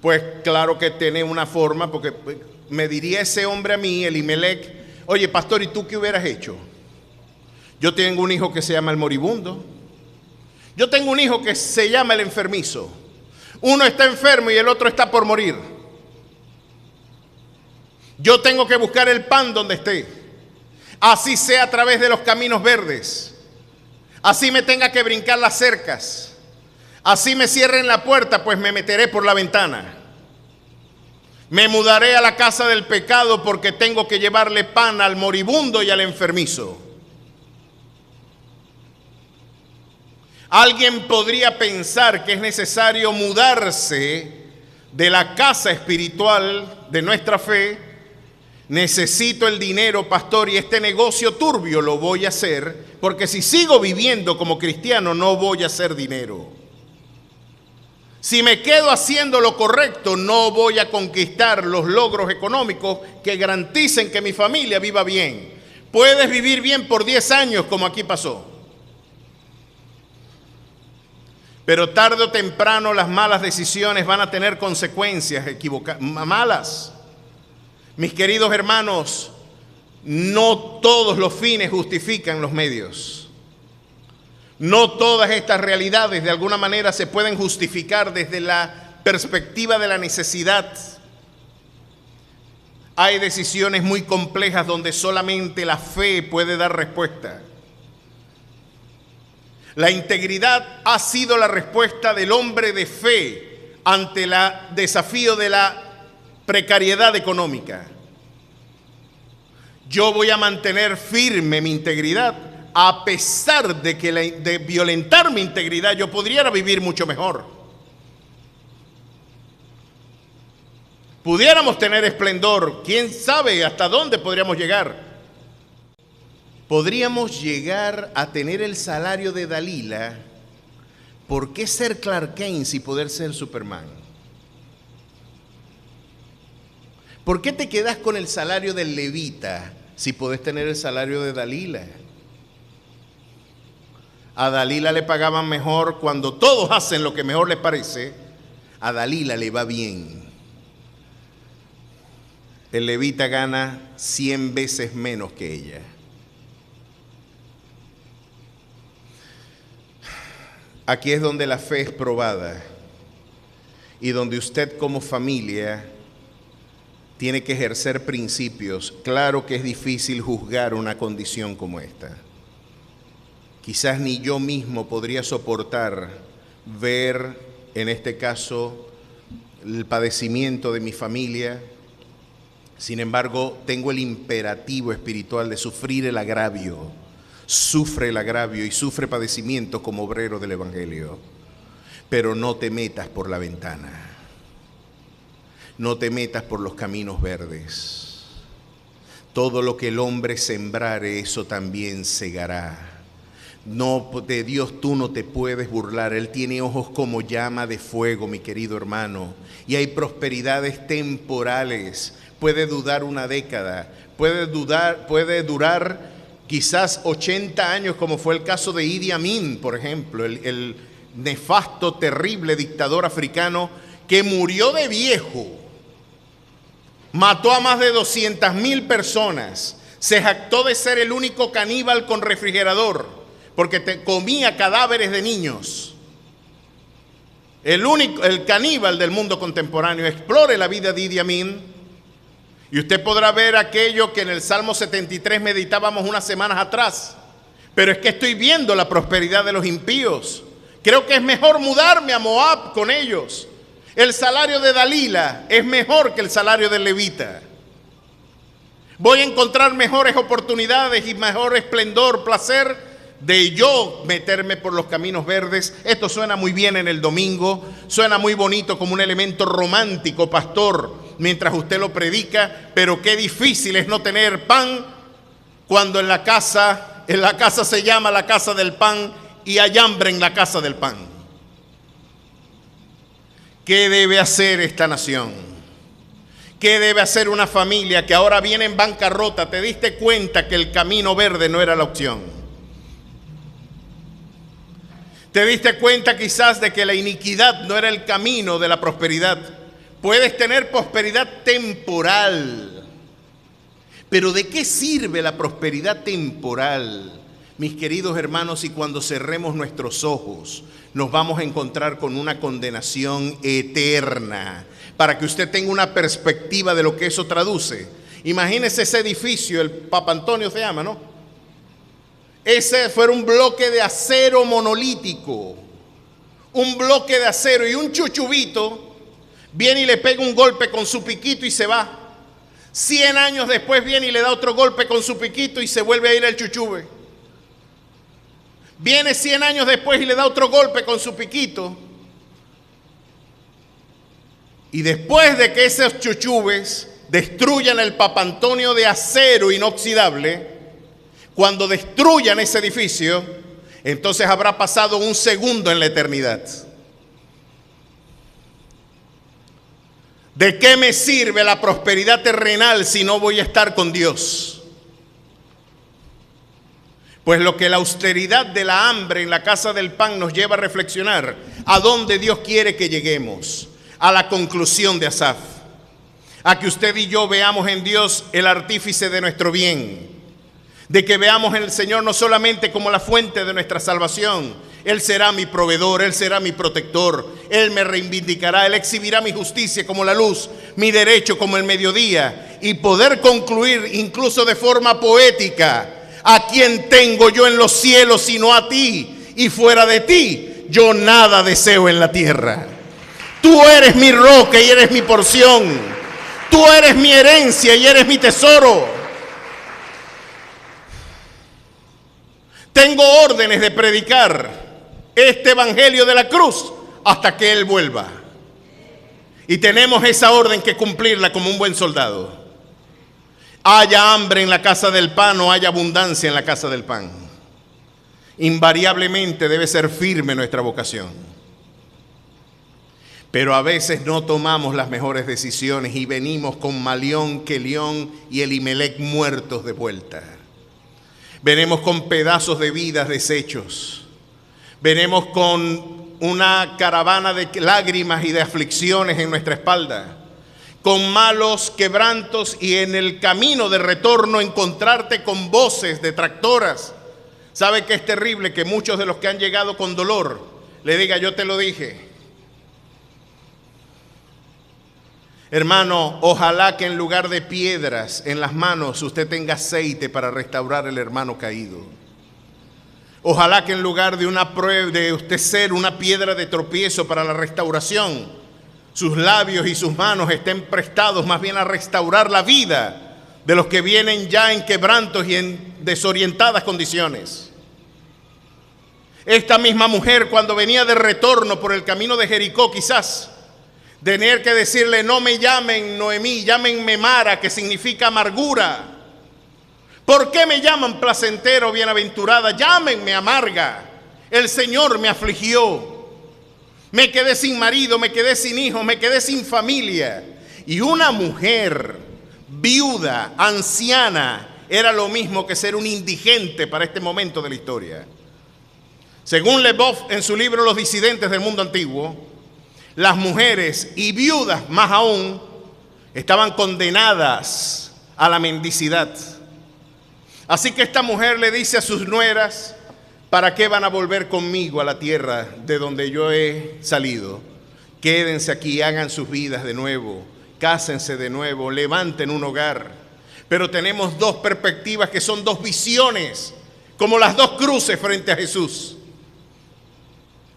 Pues claro que tiene una forma, porque me diría ese hombre a mí, Elimelech: oye, pastor, ¿y tú qué hubieras hecho? Yo tengo un hijo que se llama el moribundo. Yo tengo un hijo que se llama el enfermizo. Uno está enfermo y el otro está por morir. Yo tengo que buscar el pan donde esté, así sea a través de los caminos verdes, así me tenga que brincar las cercas, así me cierren la puerta, pues me meteré por la ventana. Me mudaré a la casa del pecado porque tengo que llevarle pan al moribundo y al enfermizo. Alguien podría pensar que es necesario mudarse de la casa espiritual de nuestra fe. Necesito el dinero, pastor, y este negocio turbio lo voy a hacer, porque si sigo viviendo como cristiano no voy a hacer dinero. Si me quedo haciendo lo correcto, no voy a conquistar los logros económicos que garanticen que mi familia viva bien. Puedes vivir bien por 10 años, como aquí pasó. Pero tarde o temprano las malas decisiones van a tener consecuencias malas. Mis queridos hermanos, no todos los fines justifican los medios. No todas estas realidades de alguna manera se pueden justificar desde la perspectiva de la necesidad. Hay decisiones muy complejas donde solamente la fe puede dar respuesta. La integridad ha sido la respuesta del hombre de fe ante el desafío de la precariedad económica. Yo voy a mantener firme mi integridad a pesar de que de violentar mi integridad yo podría vivir mucho mejor. Pudiéramos tener esplendor, quién sabe hasta dónde podríamos llegar. Podríamos llegar a tener el salario de Dalila. ¿Por qué ser Clark Kent y poder ser Superman? ¿Por qué te quedas con el salario del levita si podés tener el salario de Dalila? A Dalila le pagaban mejor cuando todos hacen lo que mejor les parece. A Dalila le va bien. El levita gana 100 veces menos que ella. Aquí es donde la fe es probada y donde usted como familia tiene que ejercer principios. Claro que es difícil juzgar una condición como esta. Quizás ni yo mismo podría soportar ver, en este caso, el padecimiento de mi familia. Sin embargo, tengo el imperativo espiritual de sufrir el agravio. Sufre el agravio y sufre padecimiento como obrero del Evangelio. Pero no te metas por la ventana. No te metas por los caminos verdes. Todo lo que el hombre sembrare, eso también segará. No, de Dios tú no te puedes burlar. Él tiene ojos como llama de fuego, mi querido hermano. Y hay prosperidades temporales. Puede durar una década, puede durar quizás 80 años, como fue el caso de Idi Amin, por ejemplo, el nefasto, terrible dictador africano que murió de viejo, mató a más de 200,000 personas, se jactó de ser el único caníbal con refrigerador, porque comía cadáveres de niños. El caníbal del mundo contemporáneo. Explore la vida de Idi Amin Y usted podrá ver aquello que en el Salmo 73 meditábamos unas semanas atrás. Pero es que estoy viendo la prosperidad de los impíos. Creo que es mejor mudarme a Moab con ellos. El salario de Dalila es mejor que el salario del levita. Voy a encontrar mejores oportunidades y mejor esplendor, placer de yo meterme por los caminos verdes. Esto suena muy bien en el domingo, suena muy bonito como un elemento romántico, pastor, mientras usted lo predica, pero qué difícil es no tener pan cuando en la casa se llama la casa del pan y hay hambre en la casa del pan. ¿Qué debe hacer esta nación? ¿Qué debe hacer una familia que ahora viene en bancarrota? ¿Te diste cuenta que el camino verde no era la opción? ¿Te diste cuenta quizás de que la iniquidad no era el camino de la prosperidad? Puedes tener prosperidad temporal, pero ¿de qué sirve la prosperidad temporal? Mis queridos hermanos, si cuando cerremos nuestros ojos nos vamos a encontrar con una condenación eterna, para que usted tenga una perspectiva de lo que eso traduce. Imagínese ese edificio, el Papa Antonio se llama, ¿no? Ese fue un bloque de acero monolítico, un bloque de acero, y un chuchubito viene y le pega un golpe con su piquito y se va. 100 años después viene y le da otro golpe con su piquito y se vuelve a ir el chuchube. Viene 100 años después y le da otro golpe con su piquito. Y después de que esos chuchubes destruyan el Papa Antonio de acero inoxidable, cuando destruyan ese edificio, entonces habrá pasado un segundo en la eternidad. ¿De qué me sirve la prosperidad terrenal si no voy a estar con Dios? Pues lo que la austeridad de la hambre en la casa del pan nos lleva a reflexionar, ¿a dónde Dios quiere que lleguemos? A la conclusión de Asaf, a que usted y yo veamos en Dios el artífice de nuestro bien, de que veamos en el Señor no solamente como la fuente de nuestra salvación. Él será mi proveedor, Él será mi protector, Él me reivindicará, Él exhibirá mi justicia como la luz, mi derecho como el mediodía, y poder concluir incluso de forma poética: ¿a quién tengo yo en los cielos sino a ti? Y fuera de ti yo nada deseo en la tierra. Tú eres mi roca y eres mi porción, tú eres mi herencia y eres mi tesoro. Tengo órdenes de predicar este evangelio de la cruz hasta que Él vuelva. Y tenemos esa orden que cumplirla como un buen soldado. Haya hambre en la casa del pan o haya abundancia en la casa del pan, invariablemente debe ser firme nuestra vocación. Pero a veces no tomamos las mejores decisiones y venimos con Malión, Kelión y Elimelec muertos de vuelta. Venimos con pedazos de vidas deshechos. Venimos con una caravana de lágrimas y de aflicciones en nuestra espalda, con malos quebrantos, y en el camino de retorno encontrarte con voces detractoras. ¿Sabe qué es terrible? Que muchos de los que han llegado con dolor le diga: yo te lo dije. Hermano, ojalá que en lugar de piedras en las manos usted tenga aceite para restaurar el hermano caído. Ojalá que en lugar de una prueba, de usted ser una piedra de tropiezo para la restauración, sus labios y sus manos estén prestados más bien a restaurar la vida de los que vienen ya en quebrantos y en desorientadas condiciones. Esta misma mujer, cuando venía de retorno por el camino de Jericó, quizás tener que decirle: no me llamen Noemí, llámenme Mara, que significa amargura. ¿Por qué me llaman placentero, bienaventurada? Llámenme amarga. El Señor me afligió. Me quedé sin marido, me quedé sin hijos, me quedé sin familia. Y una mujer viuda, anciana, era lo mismo que ser un indigente para este momento de la historia. Según Leboeuf, en su libro Los disidentes del mundo antiguo, las mujeres, y viudas más aún, estaban condenadas a la mendicidad. Así que esta mujer le dice a sus nueras: ¿para qué van a volver conmigo a la tierra de donde yo he salido? Quédense aquí, hagan sus vidas de nuevo, cásense de nuevo, levanten un hogar. Pero tenemos dos perspectivas que son dos visiones, como las dos cruces frente a Jesús.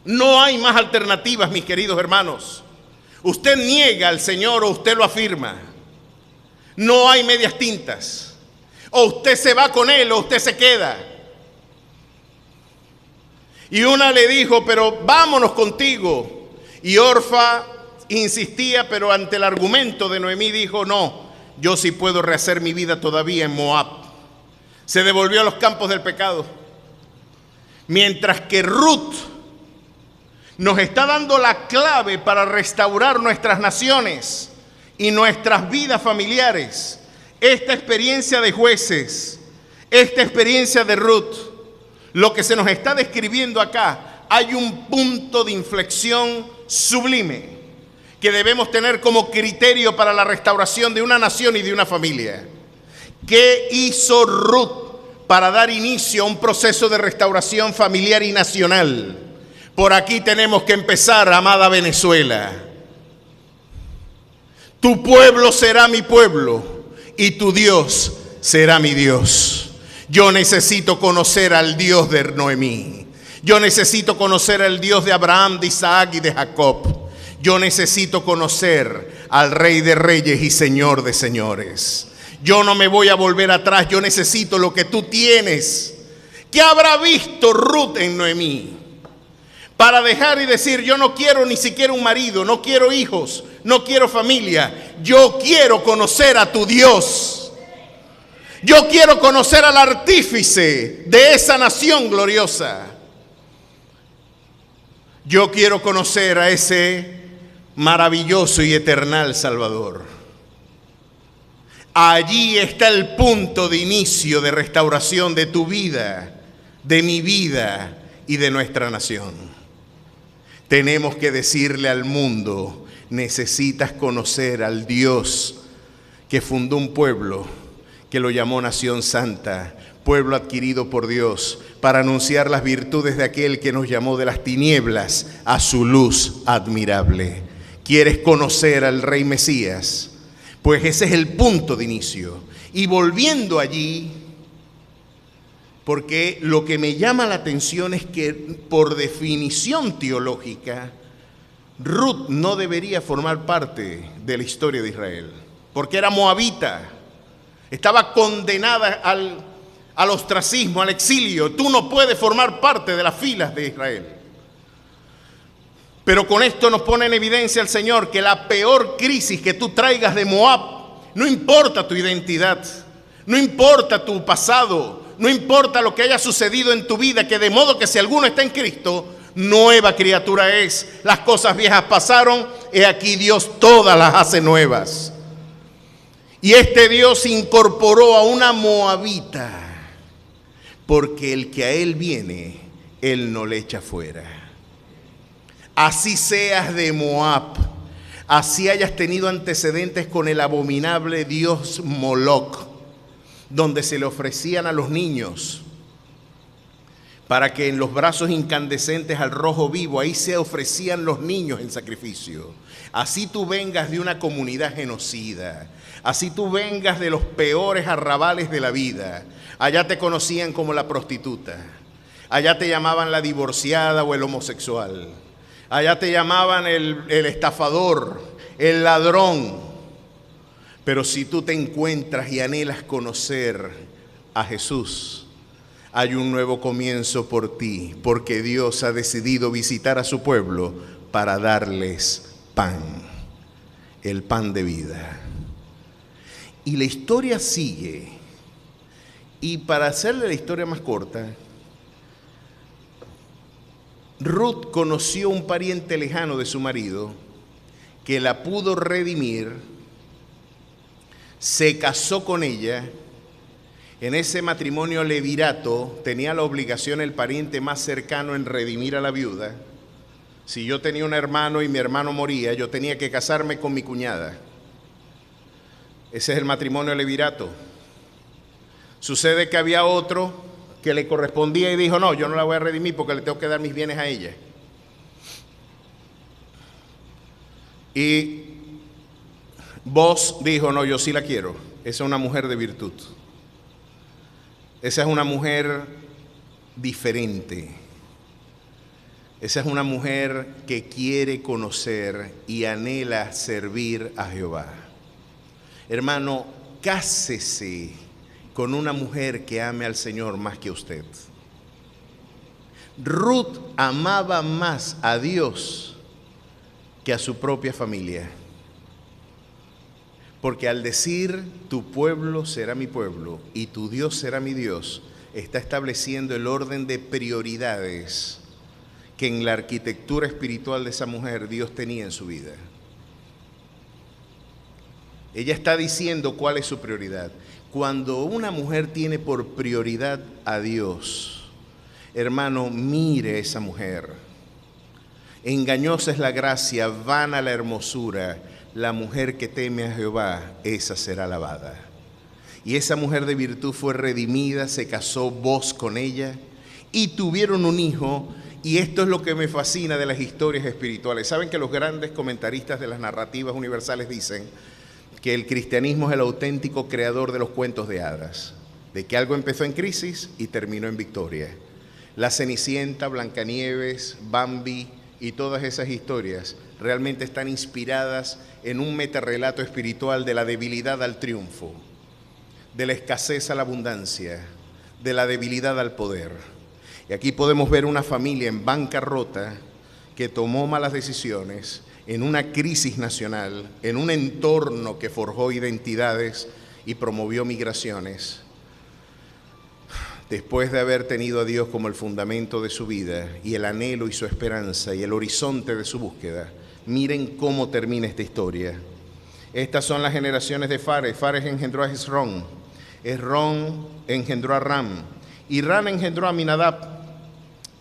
No hay más alternativas, mis queridos hermanos. Usted niega al Señor o usted lo afirma. No hay medias tintas. O usted se va con Él o usted se queda. Y una le dijo, pero vámonos contigo. Y Orfa insistía, pero ante el argumento de Noemí dijo, no, yo sí puedo rehacer mi vida todavía en Moab. Se devolvió a los campos del pecado. Mientras que Ruth nos está dando la clave para restaurar nuestras naciones y nuestras vidas familiares. Esta experiencia de Jueces, esta experiencia de Ruth, lo que se nos está describiendo acá, hay un punto de inflexión sublime que debemos tener como criterio para la restauración de una nación y de una familia. ¿Qué hizo Ruth para dar inicio a un proceso de restauración familiar y nacional? Por aquí tenemos que empezar, amada Venezuela. Tu pueblo será mi pueblo y tu Dios será mi Dios. Yo necesito conocer al Dios de Noemí. Yo necesito conocer al Dios de Abraham, de Isaac y de Jacob. Yo necesito conocer al Rey de Reyes y Señor de Señores. Yo no me voy a volver atrás. Yo necesito lo que tú tienes. ¿Qué habrá visto Ruth en Noemí? Para dejar y decir, yo no quiero ni siquiera un marido, no quiero hijos, no quiero familia. Yo quiero conocer a tu Dios. Yo quiero conocer al artífice de esa nación gloriosa. Yo quiero conocer a ese maravilloso y eternal Salvador. Allí está el punto de inicio de restauración de tu vida, de mi vida y de nuestra nación. Tenemos que decirle al mundo, necesitas conocer al Dios que fundó un pueblo, que lo llamó Nación Santa, pueblo adquirido por Dios, para anunciar las virtudes de aquel que nos llamó de las tinieblas a su luz admirable. ¿Quieres conocer al Rey Mesías? Pues ese es el punto de inicio. Y volviendo allí, porque lo que me llama la atención es que por definición teológica, Ruth no debería formar parte de la historia de Israel, porque era moabita, estaba condenada al ostracismo, al exilio. Tú no puedes formar parte de las filas de Israel. Pero con esto nos pone en evidencia el Señor que la peor crisis que tú traigas de Moab, no importa tu identidad, no importa tu pasado, no importa lo que haya sucedido en tu vida, que de modo que si alguno está en Cristo, nueva criatura es. Las cosas viejas pasaron, he aquí Dios todas las hace nuevas. Y este Dios incorporó a una moabita, porque el que a él viene, él no le echa fuera. Así seas de Moab, así hayas tenido antecedentes con el abominable dios Moloc, donde se le ofrecían a los niños para que en los brazos incandescentes al rojo vivo, ahí se ofrecían los niños en sacrificio. Así tú vengas de una comunidad genocida, así tú vengas de los peores arrabales de la vida, allá te conocían como la prostituta, allá te llamaban la divorciada o el homosexual, allá te llamaban el estafador, el ladrón. Pero si tú te encuentras y anhelas conocer a Jesús, hay un nuevo comienzo por ti, porque Dios ha decidido visitar a su pueblo para darles pan, el pan de vida. Y la historia sigue. Y para hacerle la historia más corta, Ruth conoció un pariente lejano de su marido que la pudo redimir. Se casó con ella. En ese matrimonio levirato tenía la obligación el pariente más cercano en redimir a la viuda. Si yo tenía un hermano y mi hermano moría, yo tenía que casarme con mi cuñada. Ese es el matrimonio levirato. Sucede que había otro que le correspondía y dijo, no, yo no la voy a redimir porque le tengo que dar mis bienes a ella. Y Vos dijo, no, yo sí la quiero. Esa es una mujer de virtud. Esa es una mujer diferente. Esa es una mujer que quiere conocer y anhela servir a Jehová. Hermano, cásese con una mujer que ame al Señor más que usted. Ruth amaba más a Dios que a su propia familia. Porque al decir, tu pueblo será mi pueblo y tu Dios será mi Dios, está estableciendo el orden de prioridades que en la arquitectura espiritual de esa mujer Dios tenía en su vida. Ella está diciendo cuál es su prioridad. Cuando una mujer tiene por prioridad a Dios, hermano, mire a esa mujer. Engañosa es la gracia, vana la hermosura. La mujer que teme a Jehová, esa será alabada. Y esa mujer de virtud fue redimida, se casó Boz con ella y tuvieron un hijo. Y esto es lo que me fascina de las historias espirituales. Saben que los grandes comentaristas de las narrativas universales dicen que el cristianismo es el auténtico creador de los cuentos de hadas, de que algo empezó en crisis y terminó en victoria. La Cenicienta, Blancanieves, Bambi y todas esas historias realmente están inspiradas en un metarrelato espiritual de la debilidad al triunfo, de la escasez a la abundancia, de la debilidad al poder. Y aquí podemos ver una familia en bancarrota que tomó malas decisiones, en una crisis nacional, en un entorno que forjó identidades y promovió migraciones. Después de haber tenido a Dios como el fundamento de su vida y el anhelo y su esperanza y el horizonte de su búsqueda, miren cómo termina esta historia. Estas son las generaciones de Fares. Fares engendró a Hezrón. Hezrón engendró a Ram. Y Ram engendró a Aminadab.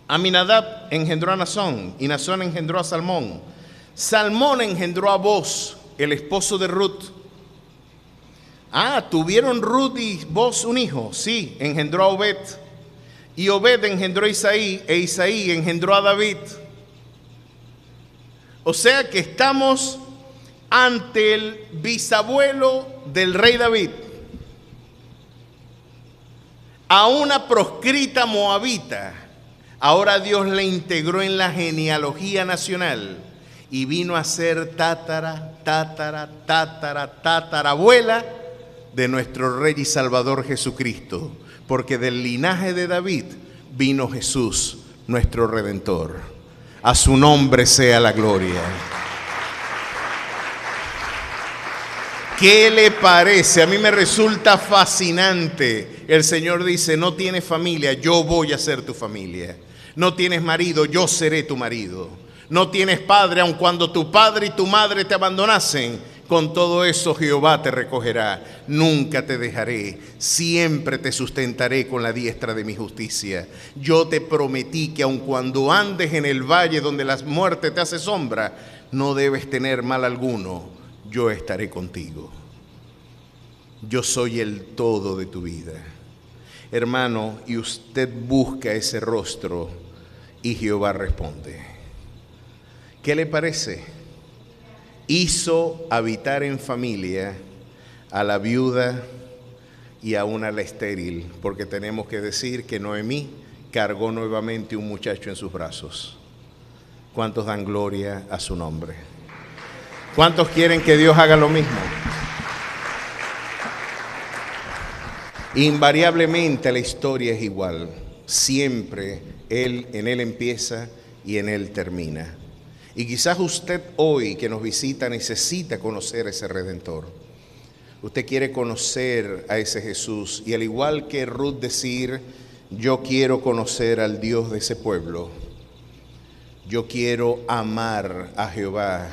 Aminadab engendró a Nazón. Y Nazón engendró a Salmón. Salmón engendró a Boz, el esposo de Ruth. ¿Tuvieron Ruth y Boz un hijo? Sí, engendró a Obed. Y Obed engendró a Isaí, e Isaí engendró a David. O sea que estamos ante el bisabuelo del rey David, a una proscrita moabita. Ahora Dios le integró en la genealogía nacional y vino a ser tatarabuela de nuestro Rey y Salvador Jesucristo, porque del linaje de David vino Jesús, nuestro Redentor. A su nombre sea la gloria. ¿Qué le parece? A mí me resulta fascinante. El Señor dice, no tienes familia, yo voy a ser tu familia. No tienes marido, yo seré tu marido. No tienes padre, aun cuando tu padre y tu madre te abandonasen, con todo eso Jehová te recogerá. Nunca te dejaré, siempre te sustentaré con la diestra de mi justicia. Yo te prometí que aun cuando andes en el valle donde la muerte te hace sombra, no debes tener mal alguno. Yo estaré contigo. Yo soy el todo de tu vida. Hermano, y usted busca ese rostro y Jehová responde. ¿Qué le parece? Hizo habitar en familia a la viuda y aún a la estéril, porque tenemos que decir que Noemí cargó nuevamente un muchacho en sus brazos. ¿Cuántos dan gloria a su nombre? ¿Cuántos quieren que Dios haga lo mismo? Invariablemente la historia es igual. Siempre en Él empieza y en Él termina. Y quizás usted hoy que nos visita necesita conocer a ese Redentor. Usted quiere conocer a ese Jesús y al igual que Ruth decir, yo quiero conocer al Dios de ese pueblo. Yo quiero amar a Jehová.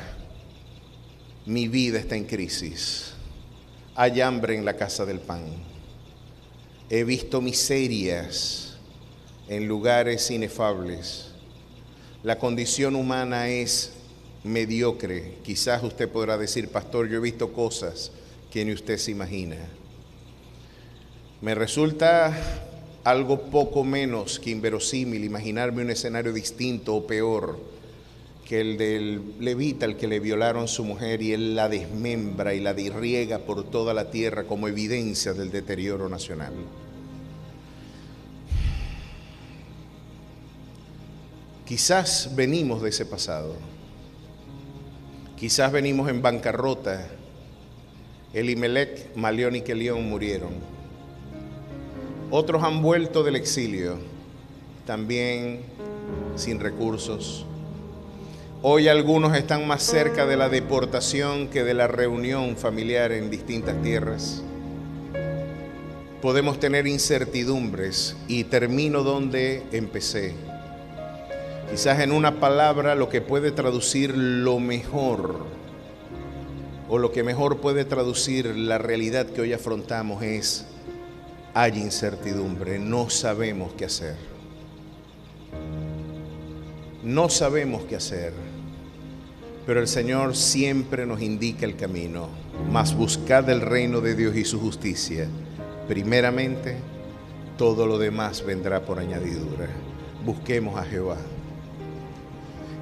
Mi vida está en crisis. Hay hambre en la casa del pan. He visto miserias en lugares inefables. La condición humana es mediocre. Quizás usted podrá decir, pastor, yo he visto cosas que ni usted se imagina. Me resulta algo poco menos que inverosímil imaginarme un escenario distinto o peor que el del levita, al que le violaron su mujer, y él la desmembra y la riega por toda la tierra como evidencia del deterioro nacional. Quizás venimos de ese pasado, quizás venimos en bancarrota. Elimelech, Malión y Kelión murieron. Otros han vuelto del exilio, también sin recursos. Hoy algunos están más cerca de la deportación que de la reunión familiar en distintas tierras. Podemos tener incertidumbres y termino donde empecé. Quizás en una palabra lo que puede traducir lo mejor o lo que mejor puede traducir la realidad que hoy afrontamos es: hay incertidumbre, no sabemos qué hacer. No sabemos qué hacer, pero el Señor siempre nos indica el camino. Mas buscad el reino de Dios y su justicia. Primeramente, todo lo demás vendrá por añadidura. Busquemos a Jehová.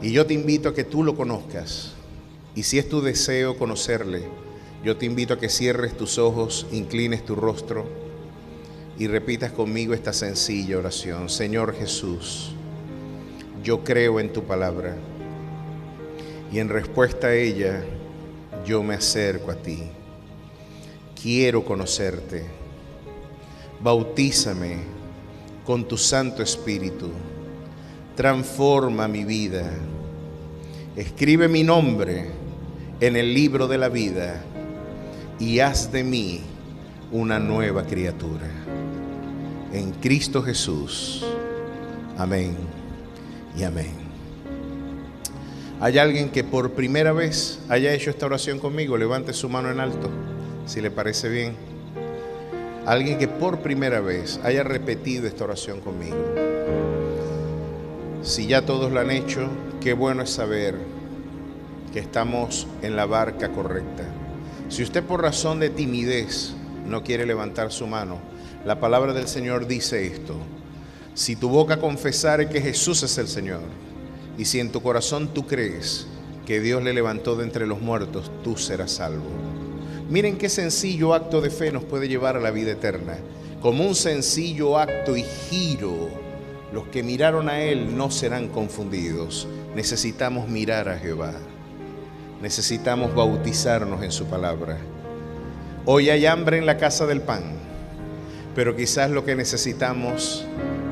Y yo te invito a que tú lo conozcas. Y si es tu deseo conocerle, yo te invito a que cierres tus ojos, inclines tu rostro y repitas conmigo esta sencilla oración. Señor Jesús, yo creo en tu palabra y en respuesta a ella yo me acerco a ti. Quiero conocerte. Bautízame con tu Santo Espíritu. Transforma mi vida. Escribe mi nombre en el libro de la vida y haz de mí una nueva criatura. En Cristo Jesús. Amén y amén. ¿Hay alguien que por primera vez haya hecho esta oración conmigo? Levante su mano en alto, si le parece bien. Alguien que por primera vez haya repetido esta oración conmigo. Si ya todos lo han hecho, qué bueno es saber que estamos en la barca correcta. Si usted por razón de timidez no quiere levantar su mano, la palabra del Señor dice esto: si tu boca confesare que Jesús es el Señor, y si en tu corazón tú crees que Dios le levantó de entre los muertos, tú serás salvo. Miren qué sencillo acto de fe nos puede llevar a la vida eterna. Como un sencillo acto y giro, los que miraron a Él no serán confundidos. Necesitamos mirar a Jehová. Necesitamos bautizarnos en su palabra. Hoy hay hambre en la casa del pan, pero quizás lo que necesitamos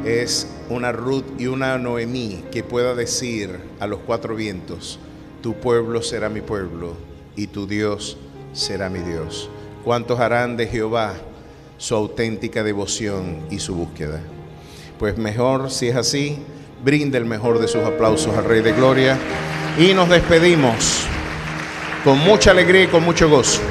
es una Ruth y una Noemí que pueda decir a los cuatro vientos: tu pueblo será mi pueblo y tu Dios será mi Dios. ¿Cuántos harán de Jehová su auténtica devoción y su búsqueda? Pues mejor, si es así, brinde el mejor de sus aplausos al Rey de Gloria y nos despedimos con mucha alegría y con mucho gozo.